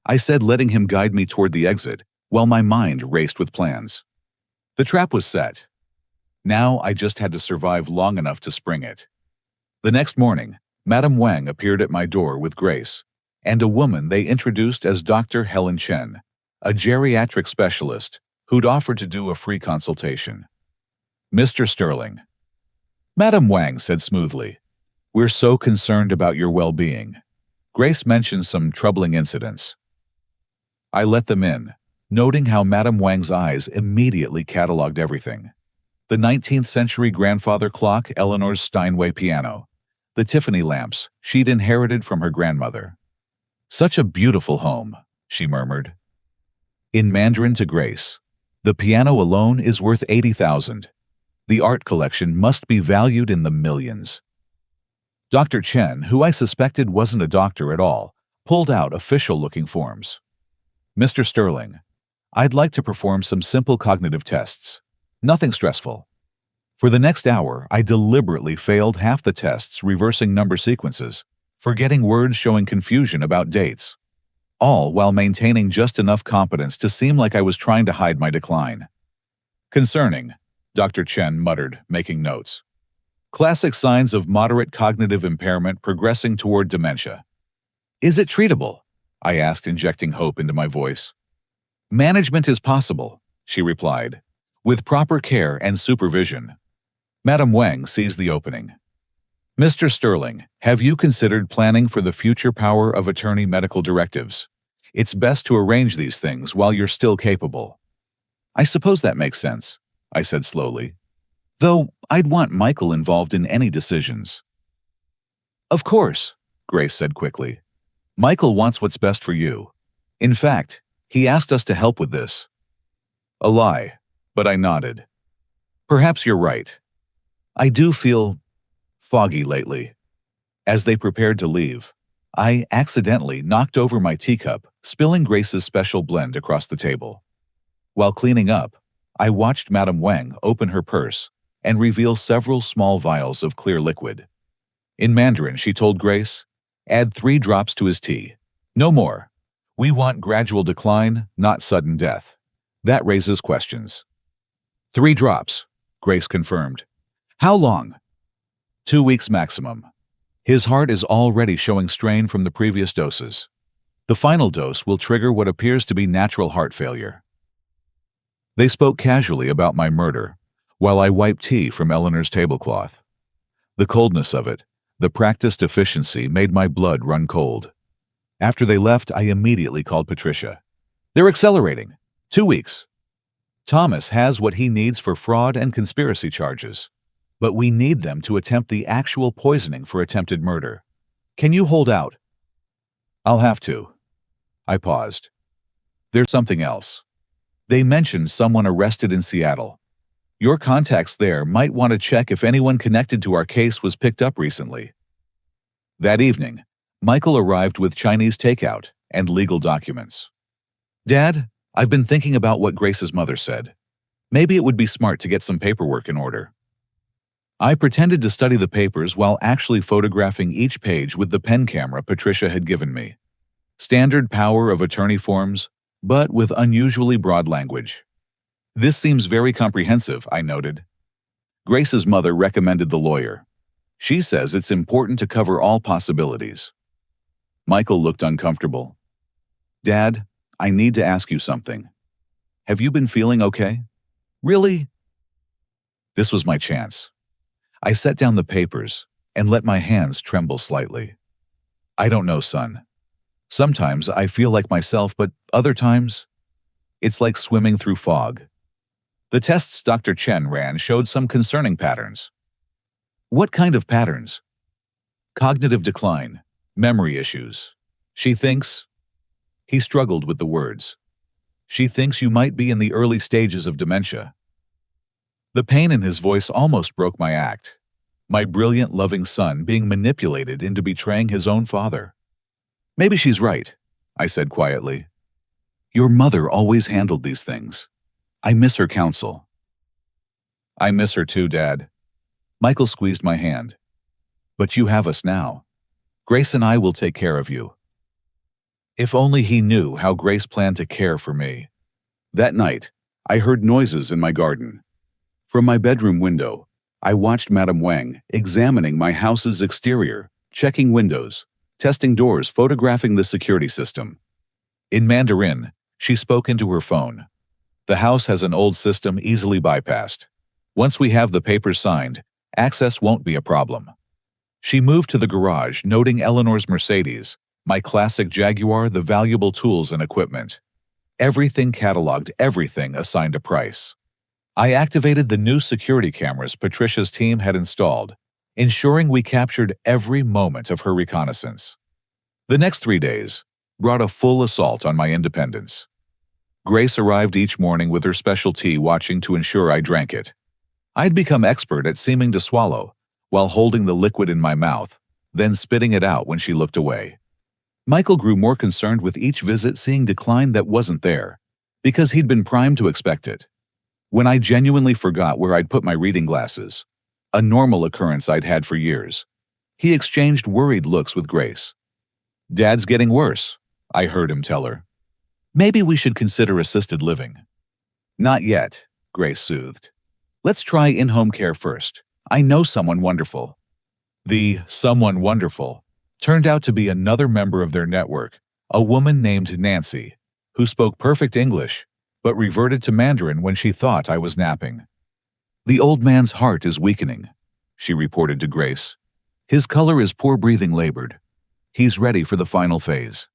I said, letting him guide me toward the exit, while my mind raced with plans. The trap was set. Now I just had to survive long enough to spring it. The next morning, Madame Wang appeared at my door with Grace, and a woman they introduced as Dr. Helen Chen, a geriatric specialist who'd offered to do a free consultation. Mr. Sterling. Madame Wang said smoothly, we're so concerned about your well-being. Grace mentioned some troubling incidents. I let them in, noting how Madame Wang's eyes immediately cataloged everything. The 19th century grandfather clock, Eleanor's Steinway piano, the Tiffany lamps she'd inherited from her grandmother. Such a beautiful home, she murmured. In Mandarin to Grace, the piano alone is worth 80,000. The art collection must be valued in the millions. Dr. Chen, who I suspected wasn't a doctor at all, pulled out official-looking forms. Mr. Sterling, I'd like to perform some simple cognitive tests. Nothing stressful. For the next hour, I deliberately failed half the tests reversing number sequences, forgetting words showing confusion about dates, all while maintaining just enough competence to seem like I was trying to hide my decline. Concerning, Dr. Chen muttered, making notes. Classic signs of moderate cognitive impairment progressing toward dementia. Is it treatable? I asked, injecting hope into my voice. Management is possible, she replied, with proper care and supervision. Madame Wang seized the opening. Mr. Sterling, have you considered planning for the future power of attorney medical directives? It's best to arrange these things while you're still capable. I suppose that makes sense, I said slowly. Though I'd want Michael involved in any decisions. Of course, Grace said quickly. Michael wants what's best for you. In fact, he asked us to help with this. A lie, but I nodded. Perhaps you're right. I do feel foggy lately. As they prepared to leave, I accidentally knocked over my teacup, spilling Grace's special blend across the table. While cleaning up, I watched Madame Wang open her purse and reveal several small vials of clear liquid. In Mandarin, she told Grace, add 3 drops to his tea. No more. We want gradual decline, not sudden death. That raises questions. 3 drops, Grace confirmed. How long? 2 weeks maximum. His heart is already showing strain from the previous doses. The final dose will trigger what appears to be natural heart failure. They spoke casually about my murder, while I wiped tea from Eleanor's tablecloth. The coldness of it, the practiced efficiency, made my blood run cold. After they left, I immediately called Patricia. "They're accelerating. 2 weeks. Thomas has what he needs for fraud and conspiracy charges, but we need them to attempt the actual poisoning for attempted murder. Can you hold out?" "I'll have to." I paused. "There's something else. They mentioned someone arrested in Seattle. Your contacts there might want to check if anyone connected to our case was picked up recently." That evening, Michael arrived with Chinese takeout and legal documents. "Dad, I've been thinking about what Grace's mother said. Maybe it would be smart to get some paperwork in order." I pretended to study the papers while actually photographing each page with the pen camera Patricia had given me. Standard power of attorney forms, but with unusually broad language. "This seems very comprehensive," I noted. Grace's mother recommended the lawyer. "She says it's important to cover all possibilities." Michael looked uncomfortable. "Dad, I need to ask you something. Have you been feeling okay?" "Really?" This was my chance. I set down the papers and let my hands tremble slightly. "I don't know, son. Sometimes I feel like myself, but other times, it's like swimming through fog." The tests Dr. Chen ran showed some concerning patterns. "What kind of patterns?" "Cognitive decline, memory issues. She thinks—" He struggled with the words. "She thinks you might be in the early stages of dementia." The pain in his voice almost broke my act. My brilliant, loving son being manipulated into betraying his own father. "Maybe she's right," I said quietly. "Your mother always handled these things. I miss her counsel." "I miss her too, Dad." Michael squeezed my hand. "But you have us now. Grace and I will take care of you." If only he knew how Grace planned to care for me. That night, I heard noises in my garden. From my bedroom window, I watched Madame Wang examining my house's exterior, checking windows, testing doors, photographing the security system. In Mandarin, she spoke into her phone. "The house has an old system easily bypassed. Once we have the papers signed, access won't be a problem." She moved to the garage, noting Eleanor's Mercedes, my classic Jaguar, the valuable tools and equipment. Everything cataloged, everything assigned a price. I activated the new security cameras Patricia's team had installed, ensuring we captured every moment of her reconnaissance. The next 3 days brought a full assault on my independence. Grace arrived each morning with her special tea, watching to ensure I drank it. I'd become expert at seeming to swallow, while holding the liquid in my mouth, then spitting it out when she looked away. Michael grew more concerned with each visit, seeing decline that wasn't there, because he'd been primed to expect it. When I genuinely forgot where I'd put my reading glasses, a normal occurrence I'd had for years, he exchanged worried looks with Grace. "Dad's getting worse," I heard him tell her. "Maybe we should consider assisted living." "Not yet," Grace soothed. "Let's try in-home care first. I know someone wonderful." The someone wonderful turned out to be another member of their network, a woman named Nancy, who spoke perfect English, but reverted to Mandarin when she thought I was napping. "The old man's heart is weakening," she reported to Grace. "His color is poor, breathing labored. He's ready for the final phase."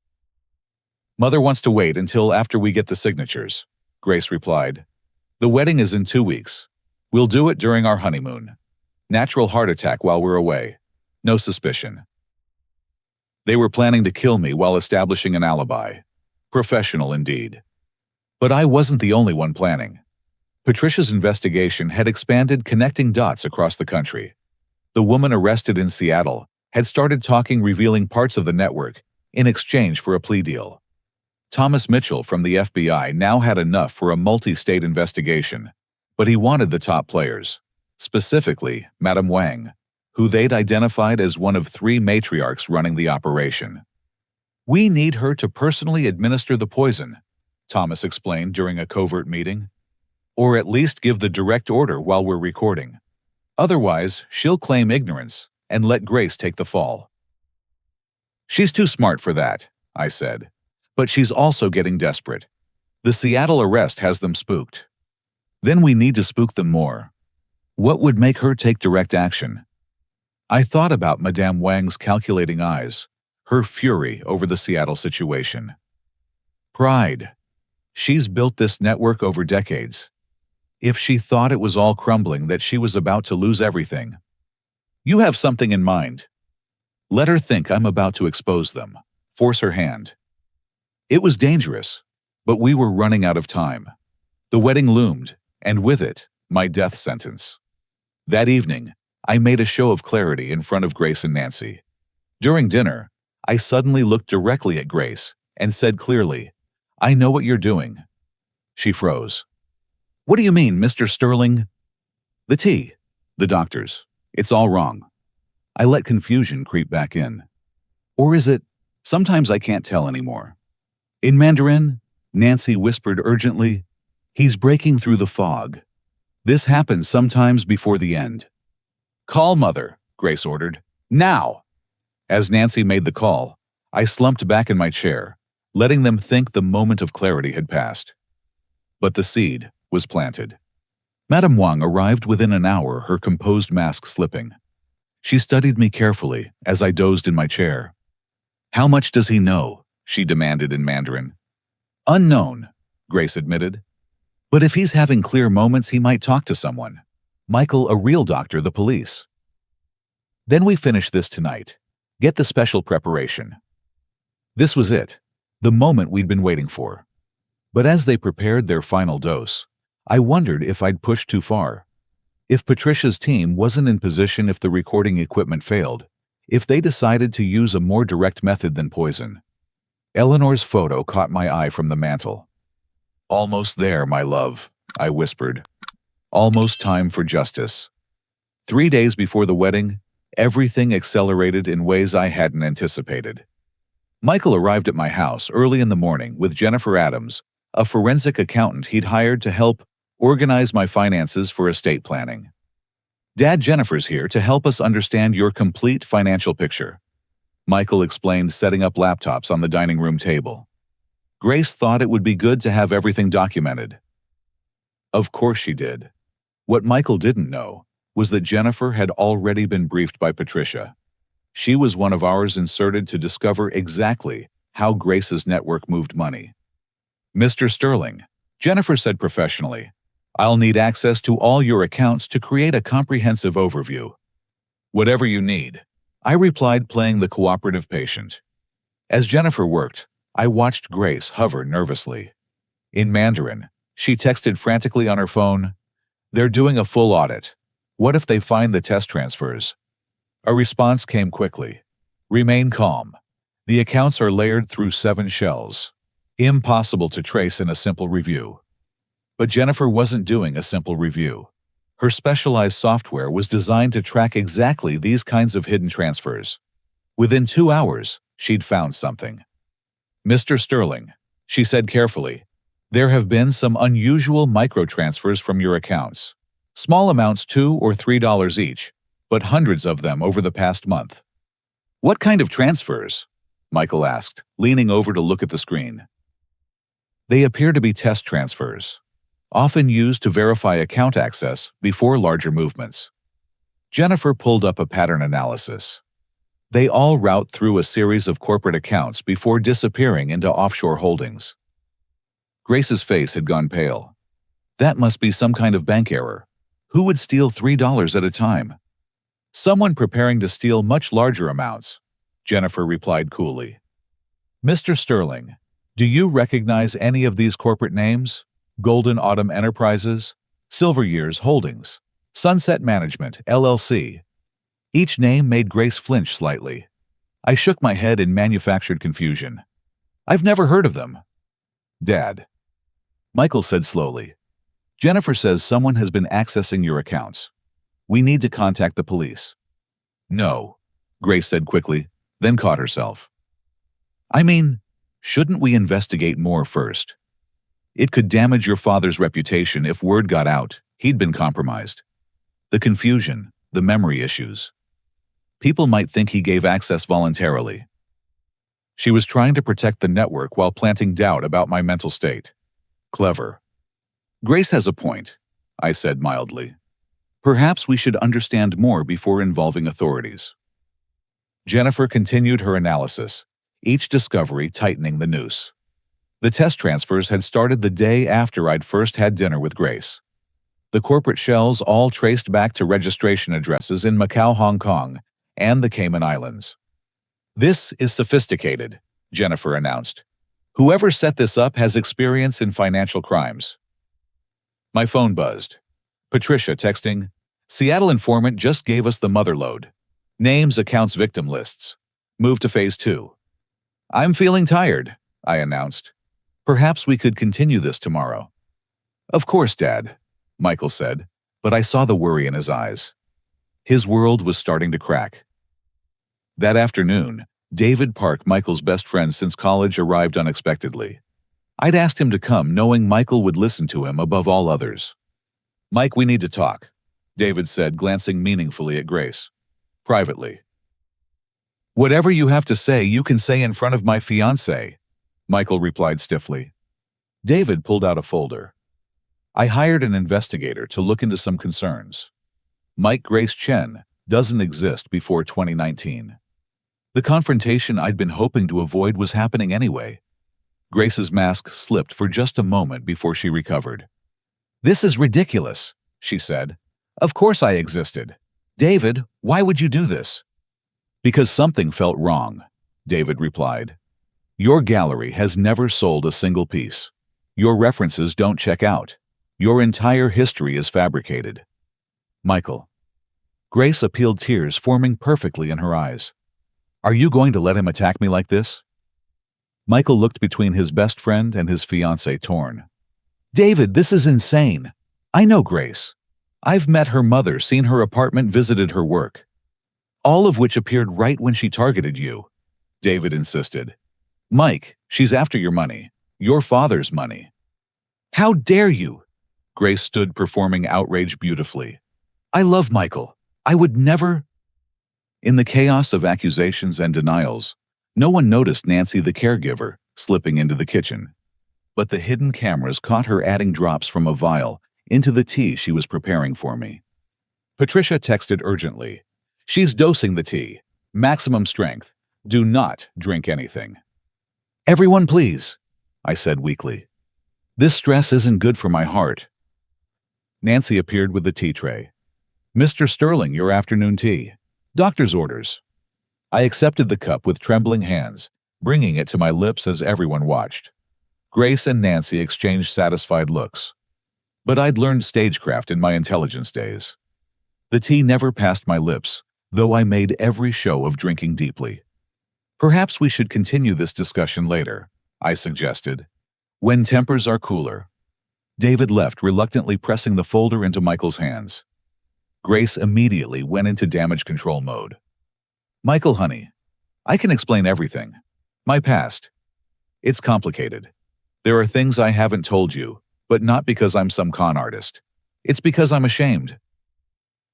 "Mother wants to wait until after we get the signatures," Grace replied. "The wedding is in 2 weeks. We'll do it during our honeymoon. Natural heart attack while we're away. No suspicion." They were planning to kill me while establishing an alibi. Professional indeed. But I wasn't the only one planning. Patricia's investigation had expanded, connecting dots across the country. The woman arrested in Seattle had started talking, revealing parts of the network in exchange for a plea deal. Thomas Mitchell from the FBI now had enough for a multi-state investigation, but he wanted the top players, specifically Madame Wang, who they'd identified as one of 3 matriarchs running the operation. "We need her to personally administer the poison," Thomas explained during a covert meeting. "Or at least give the direct order while we're recording. Otherwise, she'll claim ignorance and let Grace take the fall." "She's too smart for that," I said. "But she's also getting desperate. The Seattle arrest has them spooked. Then we need to spook them more. What would make her take direct action? I thought about Madame Wang's calculating eyes, her fury over the Seattle situation. Pride. She's built this network over decades. If she thought it was all crumbling, that she was about to lose everything. You have something in mind. Let her think I'm about to expose them. Force her hand. It was dangerous, but we were running out of time. The wedding loomed, and with it, my death sentence. That evening, I made a show of clarity in front of Grace and Nancy. During dinner, I suddenly looked directly at Grace and said clearly, "I know what you're doing." She froze. "What do you mean, Mr. Sterling?" "The tea. The doctors. It's all wrong." I let confusion creep back in. Or is it? Sometimes I can't tell anymore. In Mandarin, Nancy whispered urgently, "He's breaking through the fog." This happens sometimes before the end. "Call Mother," Grace ordered. "Now!" As Nancy made the call, I slumped back in my chair, letting them think the moment of clarity had passed. But the seed was planted. Madame Wang arrived within an hour, her composed mask slipping. She studied me carefully as I dozed in my chair. "How much does he know?" she demanded in Mandarin. "Unknown," Grace admitted. "But if he's having clear moments, he might talk to someone. Michael, a real doctor, the police." "Then we finish this tonight. Get the special preparation." This was it, the moment we'd been waiting for. But as they prepared their final dose, I wondered if I'd pushed too far. If Patricia's team wasn't in position, if the recording equipment failed, if they decided to use a more direct method than poison. Eleanor's photo caught my eye from the mantel. "Almost there, my love," I whispered. "Almost time for justice." 3 days before the wedding, everything accelerated in ways I hadn't anticipated. Michael arrived at my house early in the morning with Jennifer Adams, a forensic accountant he'd hired to help organize my finances for estate planning. "Dad, Jennifer's here to help us understand your complete financial picture," Michael explained, setting up laptops on the dining room table. Grace thought it would be good to have everything documented. Of course she did. What Michael didn't know was that Jennifer had already been briefed by Patricia. She was one of ours inserted to discover exactly how Grace's network moved money. "Mr. Sterling," Jennifer said professionally, "I'll need access to all your accounts to create a comprehensive overview." "Whatever you need," I replied, playing the cooperative patient. As Jennifer worked, I watched Grace hover nervously. In Mandarin, she texted frantically on her phone, "They're doing a full audit. What if they find the test transfers?" A response came quickly. "Remain calm. The accounts are layered through 7 shells. Impossible to trace in a simple review." But Jennifer wasn't doing a simple review. Her specialized software was designed to track exactly these kinds of hidden transfers. Within 2 hours, she'd found something. "Mr. Sterling," she said carefully, "there have been some unusual microtransfers from your accounts. Small amounts, $2 or $3 each, but hundreds of them over the past month." "What kind of transfers?" Michael asked, leaning over to look at the screen. "They appear to be test transfers, often used to verify account access before larger movements." Jennifer pulled up a pattern analysis. They all route through a series of corporate accounts before disappearing into offshore holdings. Grace's face had gone pale. "That must be some kind of bank error. Who would steal $3 at a time?" "Someone preparing to steal much larger amounts," Jennifer replied coolly. "Mr. Sterling, do you recognize any of these corporate names? Golden Autumn Enterprises, Silver Years Holdings, Sunset Management, LLC. Each name made Grace flinch slightly. I shook my head in manufactured confusion. "I've never heard of them." "Dad," Michael said slowly, "Jennifer says someone has been accessing your accounts. We need to contact the police." "No," Grace said quickly, then caught herself. "I mean, shouldn't we investigate more first? It could damage your father's reputation if word got out he'd been compromised. The confusion, the memory issues. People might think he gave access voluntarily." She was trying to protect the network while planting doubt about my mental state. Clever. "Grace has a point," I said mildly. Perhaps we should understand more before involving authorities. Jennifer continued her analysis, each discovery tightening the noose. The test transfers had started the day after I'd first had dinner with Grace. The corporate shells all traced back to registration addresses in Macau, Hong Kong, and the Cayman Islands. "This is sophisticated," Jennifer announced. "Whoever set this up has experience in financial crimes." My phone buzzed. Patricia texting, "Seattle informant just gave us the motherlode. Names, accounts, victim lists. Move to phase 2. "I'm feeling tired," I announced. "Perhaps we could continue this tomorrow." "Of course, Dad," Michael said, but I saw the worry in his eyes. His world was starting to crack. That afternoon, David Park, Michael's best friend since college, arrived unexpectedly. I'd asked him to come, knowing Michael would listen to him above all others. "Mike, we need to talk," David said, glancing meaningfully at Grace. "Privately." "Whatever you have to say, you can say in front of my fiancée," Michael replied stiffly. David pulled out a folder. "I hired an investigator to look into some concerns. Mike Grace Chen doesn't exist before 2019. The confrontation I'd been hoping to avoid was happening anyway." Grace's mask slipped for just a moment before she recovered. "This is ridiculous," she said. "Of course I existed. David, why would you do this?" "Because something felt wrong," David replied. "Your gallery has never sold a single piece. Your references don't check out. Your entire history is fabricated." "Michael." Grace appealed, tears forming perfectly in her eyes. "Are you going to let him attack me like this?" Michael looked between his best friend and his fiancée, torn. "David, this is insane. I know Grace. I've met her mother, seen her apartment, visited her work. All of which appeared right when she targeted you," David insisted. "Mike, she's after your money. Your father's money." "How dare you?" Grace stood, performing outrage beautifully. "I love Michael. I would never—" In the chaos of accusations and denials, no one noticed Nancy, the caregiver, slipping into the kitchen. But the hidden cameras caught her adding drops from a vial into the tea she was preparing for me. Patricia texted urgently, "She's dosing the tea. Maximum strength. Do not drink anything." "Everyone, please," I said weakly. "This stress isn't good for my heart." Nancy appeared with the tea tray. "Mr. Sterling, your afternoon tea. Doctor's orders." I accepted the cup with trembling hands, bringing it to my lips as everyone watched. Grace and Nancy exchanged satisfied looks. But I'd learned stagecraft in my intelligence days. The tea never passed my lips, though I made every show of drinking deeply. "Perhaps we should continue this discussion later," I suggested, "when tempers are cooler." David left, reluctantly pressing the folder into Michael's hands. Grace immediately went into damage control mode. "Michael, honey, I can explain everything. My past. It's complicated. There are things I haven't told you, but not because I'm some con artist. It's because I'm ashamed."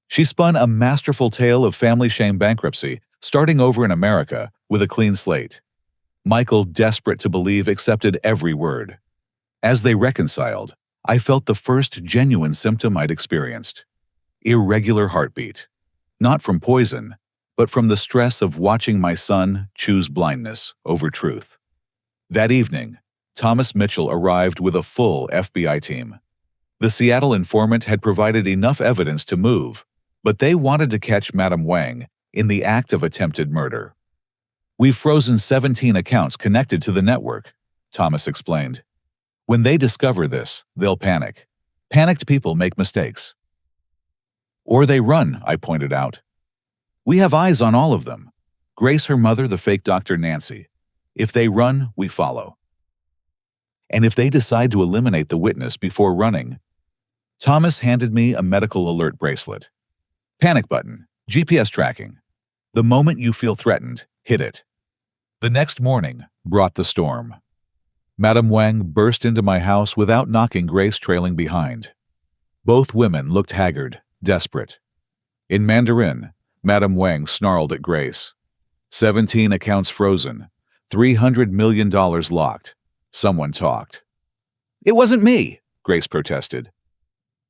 She spun a masterful tale of family shame, bankruptcy, starting over in America with a clean slate. Michael, desperate to believe, accepted every word. As they reconciled, I felt the first genuine symptom I'd experienced. Irregular heartbeat. Not from poison, but from the stress of watching my son choose blindness over truth. That evening, Thomas Mitchell arrived with a full FBI team. The Seattle informant had provided enough evidence to move, but they wanted to catch Madame Wang in the act of attempted murder. "We've frozen 17 accounts connected to the network," Thomas explained. "When they discover this, they'll panic. Panicked people make mistakes." "Or they run," I pointed out. "We have eyes on all of them. Grace, her mother, the fake Dr. Nancy. If they run, we follow. And if they decide to eliminate the witness before running..." Thomas handed me a medical alert bracelet. "Panic button, GPS tracking. The moment you feel threatened, hit it." The next morning brought the storm. Madame Wang burst into my house without knocking, Grace trailing behind. Both women looked haggard, desperate. In Mandarin, Madame Wang snarled at Grace. 17 accounts frozen, $300 million locked. Someone talked. "It wasn't me," Grace protested.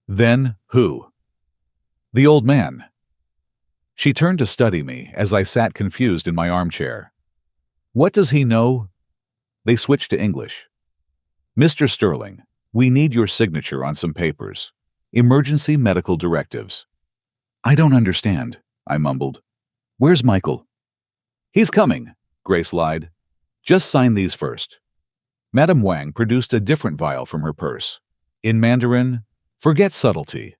"Then who?" The old man. She turned to study me as I sat confused in my armchair. What does he know? They switched to English. Mr. Sterling, we need your signature on some papers. Emergency medical directives. I don't understand, I mumbled. Where's Michael? He's coming, Grace lied. Just sign these first. Madame Wang produced a different vial from her purse. In Mandarin, forget subtlety.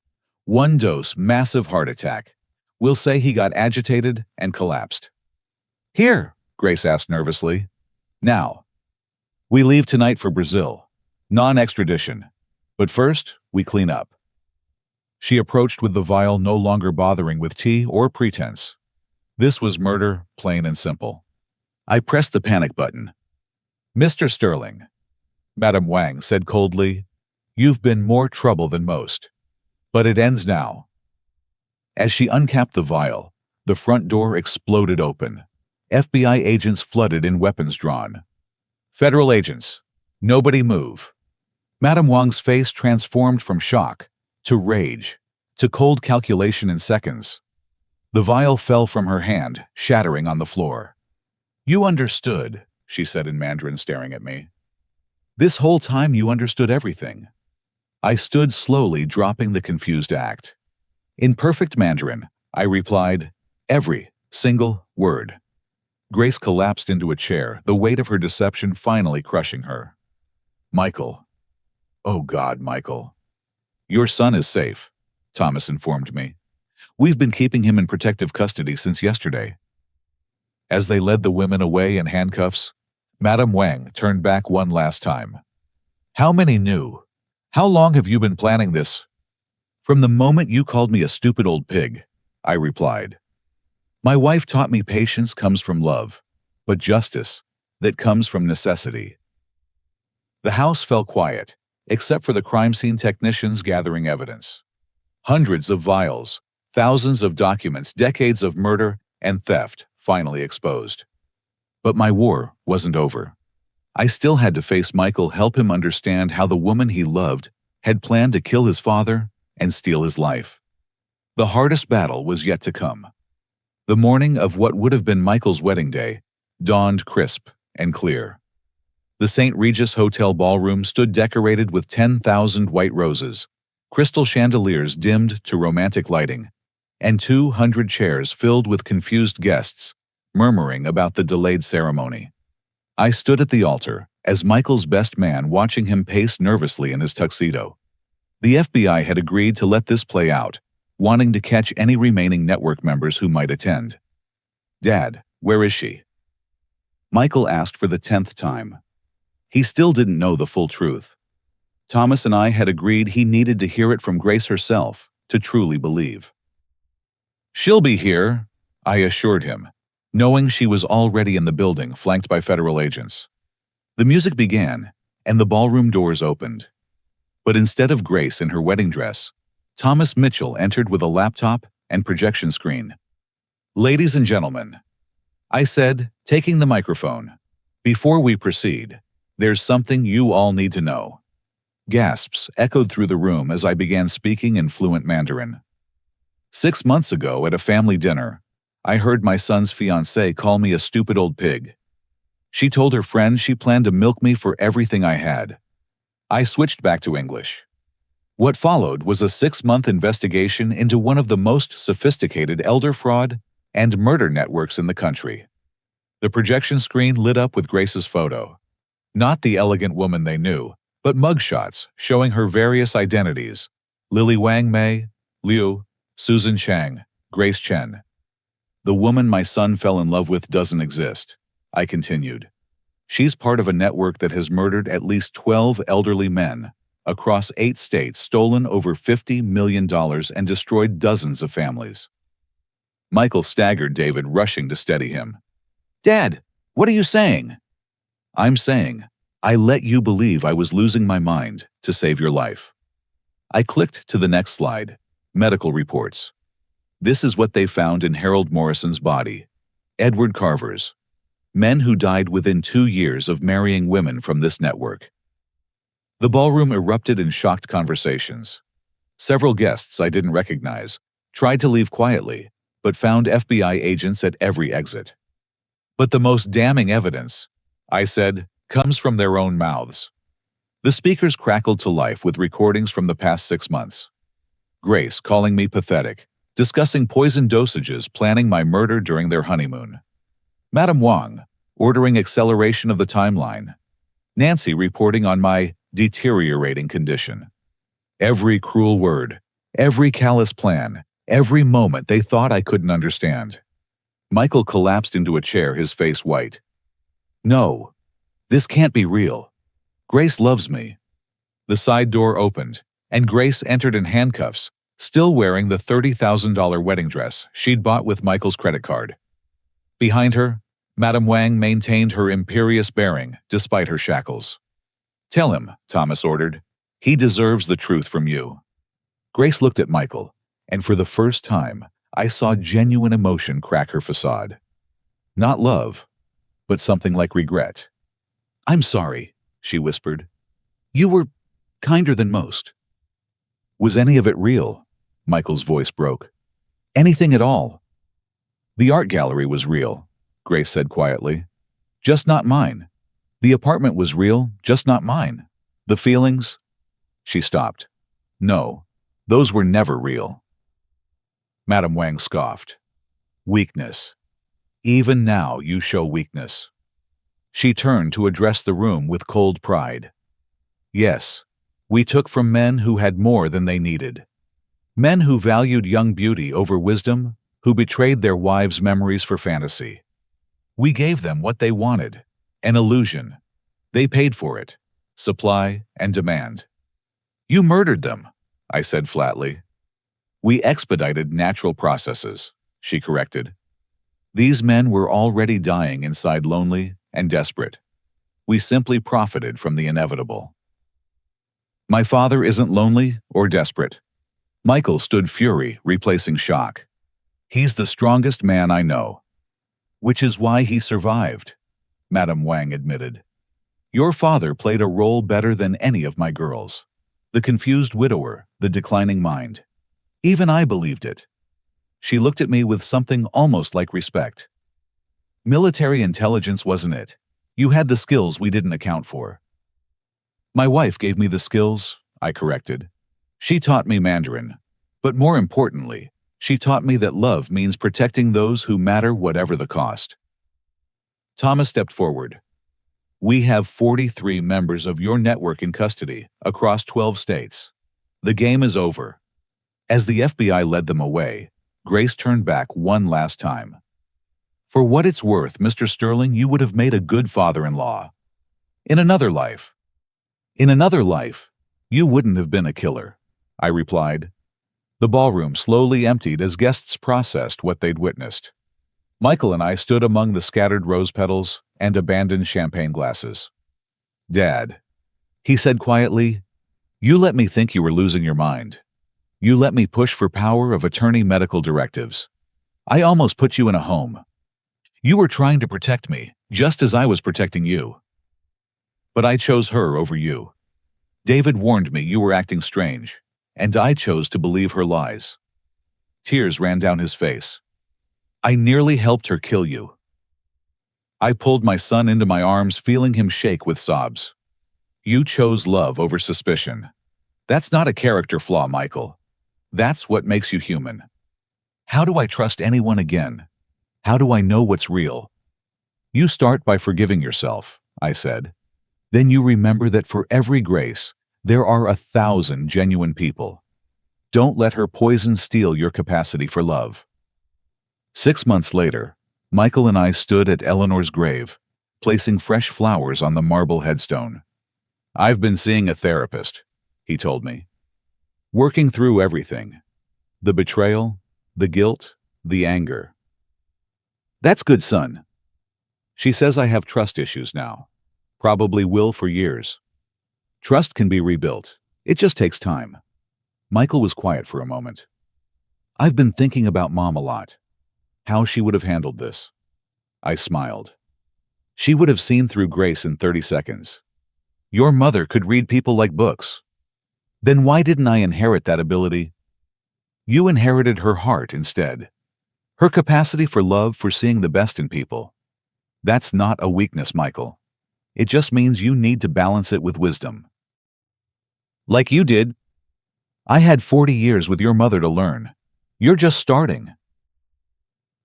1 dose, massive heart attack. We'll say he got agitated and collapsed. Here, Grace asked nervously. Now. We leave tonight for Brazil. Non-extradition. But first, we clean up. She approached with the vial, no longer bothering with tea or pretense. This was murder, plain and simple. I pressed the panic button. Mr. Sterling, Madame Wang said coldly, you've been more trouble than most. But it ends now. As she uncapped the vial, the front door exploded open. FBI agents flooded in, weapons drawn. Federal agents, nobody move. Madame Wang's face transformed from shock to rage to cold calculation in seconds. The vial fell from her hand, shattering on the floor. You understood, she said in Mandarin, staring at me. This whole time you understood everything. I stood slowly, dropping the confused act. In perfect Mandarin, I replied, every single word. Grace collapsed into a chair, the weight of her deception finally crushing her. Michael. Oh God, Michael. Your son is safe, Thomas informed me. We've been keeping him in protective custody since yesterday. As they led the women away in handcuffs, Madame Wang turned back one last time. How many knew? How long have you been planning this? From the moment you called me a stupid old pig, I replied. My wife taught me patience comes from love, but justice, that comes from necessity. The house fell quiet, except for the crime scene technicians gathering evidence. Hundreds of vials, thousands of documents, decades of murder and theft finally exposed. But my war wasn't over. I still had to face Michael, help him understand how the woman he loved had planned to kill his father and steal his life. The hardest battle was yet to come. The morning of what would have been Michael's wedding day dawned crisp and clear. The St. Regis Hotel ballroom stood decorated with 10,000 white roses, crystal chandeliers dimmed to romantic lighting, and 200 chairs filled with confused guests, murmuring about the delayed ceremony. I stood at the altar, as Michael's best man, watching him pace nervously in his tuxedo. The FBI had agreed to let this play out, wanting to catch any remaining network members who might attend. Dad, where is she? Michael asked for the 10th time. He still didn't know the full truth. Thomas and I had agreed he needed to hear it from Grace herself to truly believe. She'll be here, I assured him, knowing she was already in the building, flanked by federal agents. The music began, and the ballroom doors opened. But instead of Grace in her wedding dress, Thomas Mitchell entered with a laptop and projection screen. Ladies and gentlemen, I said, taking the microphone, before we proceed, there's something you all need to know. Gasps echoed through the room as I began speaking in fluent Mandarin. 6 months ago at a family dinner, I heard my son's fiancée call me a stupid old pig. She told her friend she planned to milk me for everything I had. I switched back to English. What followed was a 6-month investigation into one of the most sophisticated elder fraud and murder networks in the country. The projection screen lit up with Grace's photo. Not the elegant woman they knew, but mugshots showing her various identities: Lily Wang Mei, Liu, Susan Chang, Grace Chen. The woman my son fell in love with doesn't exist, I continued. She's part of a network that has murdered at least 12 elderly men across 8 states, stolen over $50 million, and destroyed dozens of families. Michael staggered, David rushing to steady him. Dad, what are you saying? I'm saying, I let you believe I was losing my mind to save your life. I clicked to the next slide, medical reports. This is what they found in Harold Morrison's body. Edward Carver's. Men who died within 2 years of marrying women from this network. The ballroom erupted in shocked conversations. Several guests I didn't recognize Tried to leave quietly, but found FBI agents at every exit. But the most damning evidence, I said, comes from their own mouths. The speakers crackled to life with recordings from the past 6 months. Grace calling me pathetic, discussing poison dosages, planning my murder during their honeymoon. Madame Wang ordering acceleration of the timeline. Nancy reporting on my deteriorating condition. Every cruel word, every callous plan, every moment they thought I couldn't understand. Michael collapsed into a chair, his face white. No, this can't be real. Grace loves me. The side door opened, and Grace entered in handcuffs, still wearing the $30,000 wedding dress she'd bought with Michael's credit card. Behind her, Madame Wang maintained her imperious bearing despite her shackles. Tell him, Thomas ordered. He deserves the truth from you. Grace looked at Michael, and for the first time, I saw genuine emotion crack her facade. Not love, but something like regret. I'm sorry, she whispered. You were kinder than most. Was any of it real? Michael's voice broke. Anything at all? The art gallery was real, Grace said quietly. Just not mine. The apartment was real, just not mine. The feelings? She stopped. No, those were never real. Madame Wang scoffed. Weakness. Even now you show weakness. She turned to address the room with cold pride. Yes, we took from men who had more than they needed. Men who valued young beauty over wisdom, who betrayed their wives' memories for fantasy. We gave them what they wanted, an illusion. They paid for it, supply and demand. You murdered them, I said flatly. We expedited natural processes, she corrected. These men were already dying inside, lonely and desperate. We simply profited from the inevitable. My father isn't lonely or desperate. Michael stood fury, replacing shock. He's the strongest man I know. Which is why he survived, Madame Wang admitted. Your father played a role better than any of my girls. The confused widower, the declining mind. Even I believed it. She looked at me with something almost like respect. Military intelligence wasn't it. You had the skills we didn't account for. My wife gave me the skills, I corrected. She taught me Mandarin. But more importantly, she taught me that love means protecting those who matter whatever the cost. Thomas stepped forward. We have 43 members of your network in custody across 12 states. The game is over. As the FBI led them away, Grace turned back one last time. For what it's worth, Mr. Sterling, you would have made a good father-in-law. In another life, you wouldn't have been a killer, I replied. The ballroom slowly emptied as guests processed what they'd witnessed. Michael and I stood among the scattered rose petals and abandoned champagne glasses. Dad, he said quietly, you let me think you were losing your mind. You let me push for power of attorney medical directives. I almost put you in a home. You were trying to protect me, just as I was protecting you. But I chose her over you. David warned me you were acting strange, and I chose to believe her lies. Tears ran down his face. I nearly helped her kill you. I pulled my son into my arms, feeling him shake with sobs. You chose love over suspicion. That's not a character flaw, Michael. That's what makes you human. How do I trust anyone again? How do I know what's real? You start by forgiving yourself, I said. Then you remember that for every Grace, there are 1,000 genuine people. Don't let her poison steal your capacity for love. 6 months later, Michael and I stood at Eleanor's grave, placing fresh flowers on the marble headstone. I've been seeing a therapist, he told me. Working through everything. The betrayal, the guilt, the anger. That's good, son. She says I have trust issues now. Probably will for years. Trust can be rebuilt. It just takes time. Michael was quiet for a moment. I've been thinking about Mom a lot. How she would have handled this. I smiled. She would have seen through Grace in 30 seconds. Your mother could read people like books. Then why didn't I inherit that ability? You inherited her heart instead. Her capacity for love, for seeing the best in people. That's not a weakness, Michael. It just means you need to balance it with wisdom. Like you did. I had 40 years with your mother to learn. You're just starting.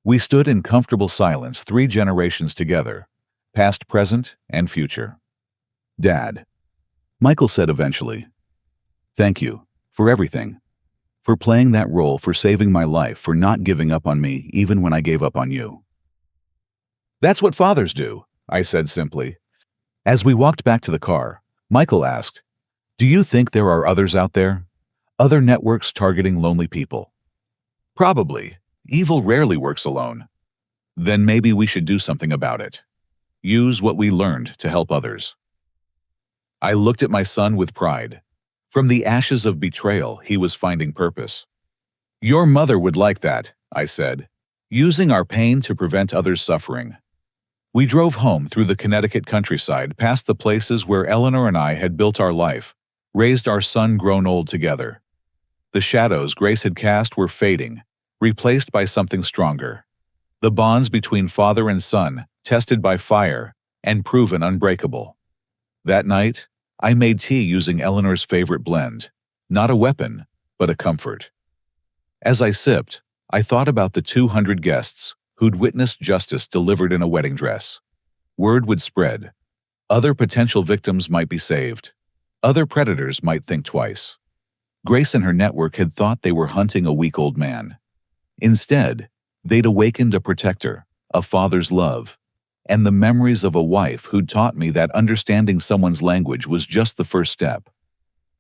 We stood in comfortable silence, 3 generations together, past, present, and future. Dad, Michael said eventually, thank you for everything. For playing that role, for saving my life, for not giving up on me even when I gave up on you. That's what fathers do, I said simply. As we walked back to the car, Michael asked, do you think there are others out there? Other networks targeting lonely people? Probably. Evil rarely works alone. Then maybe we should do something about it. Use what we learned to help others. I looked at my son with pride. From the ashes of betrayal, he was finding purpose. Your mother would like that, I said, using our pain to prevent others' suffering. We drove home through the Connecticut countryside, past the places where Eleanor and I had built our life, raised our son grown old together. The shadows Grace had cast were fading, replaced by something stronger. The bonds between father and son, tested by fire and proven unbreakable. That night, I made tea using Eleanor's favorite blend, not a weapon, but a comfort. As I sipped, I thought about the 200 guests who'd witnessed justice delivered in a wedding dress. Word would spread. Other potential victims might be saved. Other predators might think twice. Grace and her network had thought they were hunting a weak old man. Instead, they'd awakened a protector, a father's love, and the memories of a wife who'd taught me that understanding someone's language was just the first step.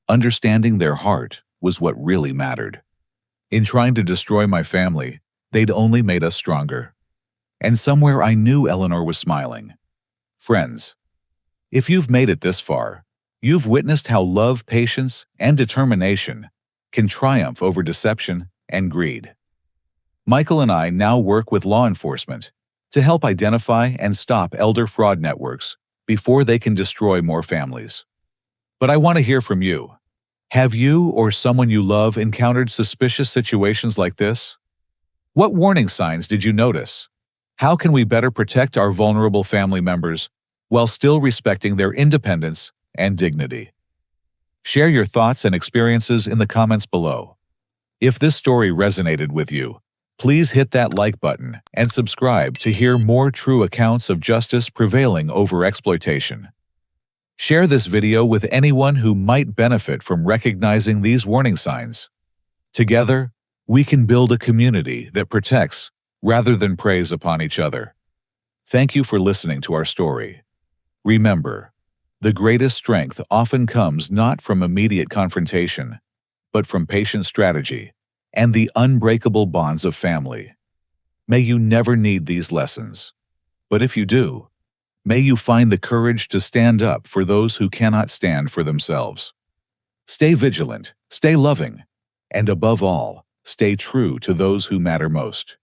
Understanding their heart was what really mattered. In trying to destroy my family, they'd only made us stronger. And somewhere I knew Eleanor was smiling. Friends, if you've made it this far, you've witnessed how love, patience, and determination can triumph over deception and greed. Michael and I now work with law enforcement to help identify and stop elder fraud networks before they can destroy more families. But I want to hear from you. Have you or someone you love encountered suspicious situations like this? What warning signs did you notice? How can we better protect our vulnerable family members while still respecting their independence and dignity? Share your thoughts and experiences in the comments below. If this story resonated with you, please hit that like button and subscribe to hear more true accounts of justice prevailing over exploitation. Share this video with anyone who might benefit from recognizing these warning signs. Together, we can build a community that protects rather than preys upon each other. Thank you for listening to our story. Remember, the greatest strength often comes not from immediate confrontation, but from patient strategy and the unbreakable bonds of family. May you never need these lessons. But if you do, may you find the courage to stand up for those who cannot stand for themselves. Stay vigilant, stay loving, and above all, stay true to those who matter most.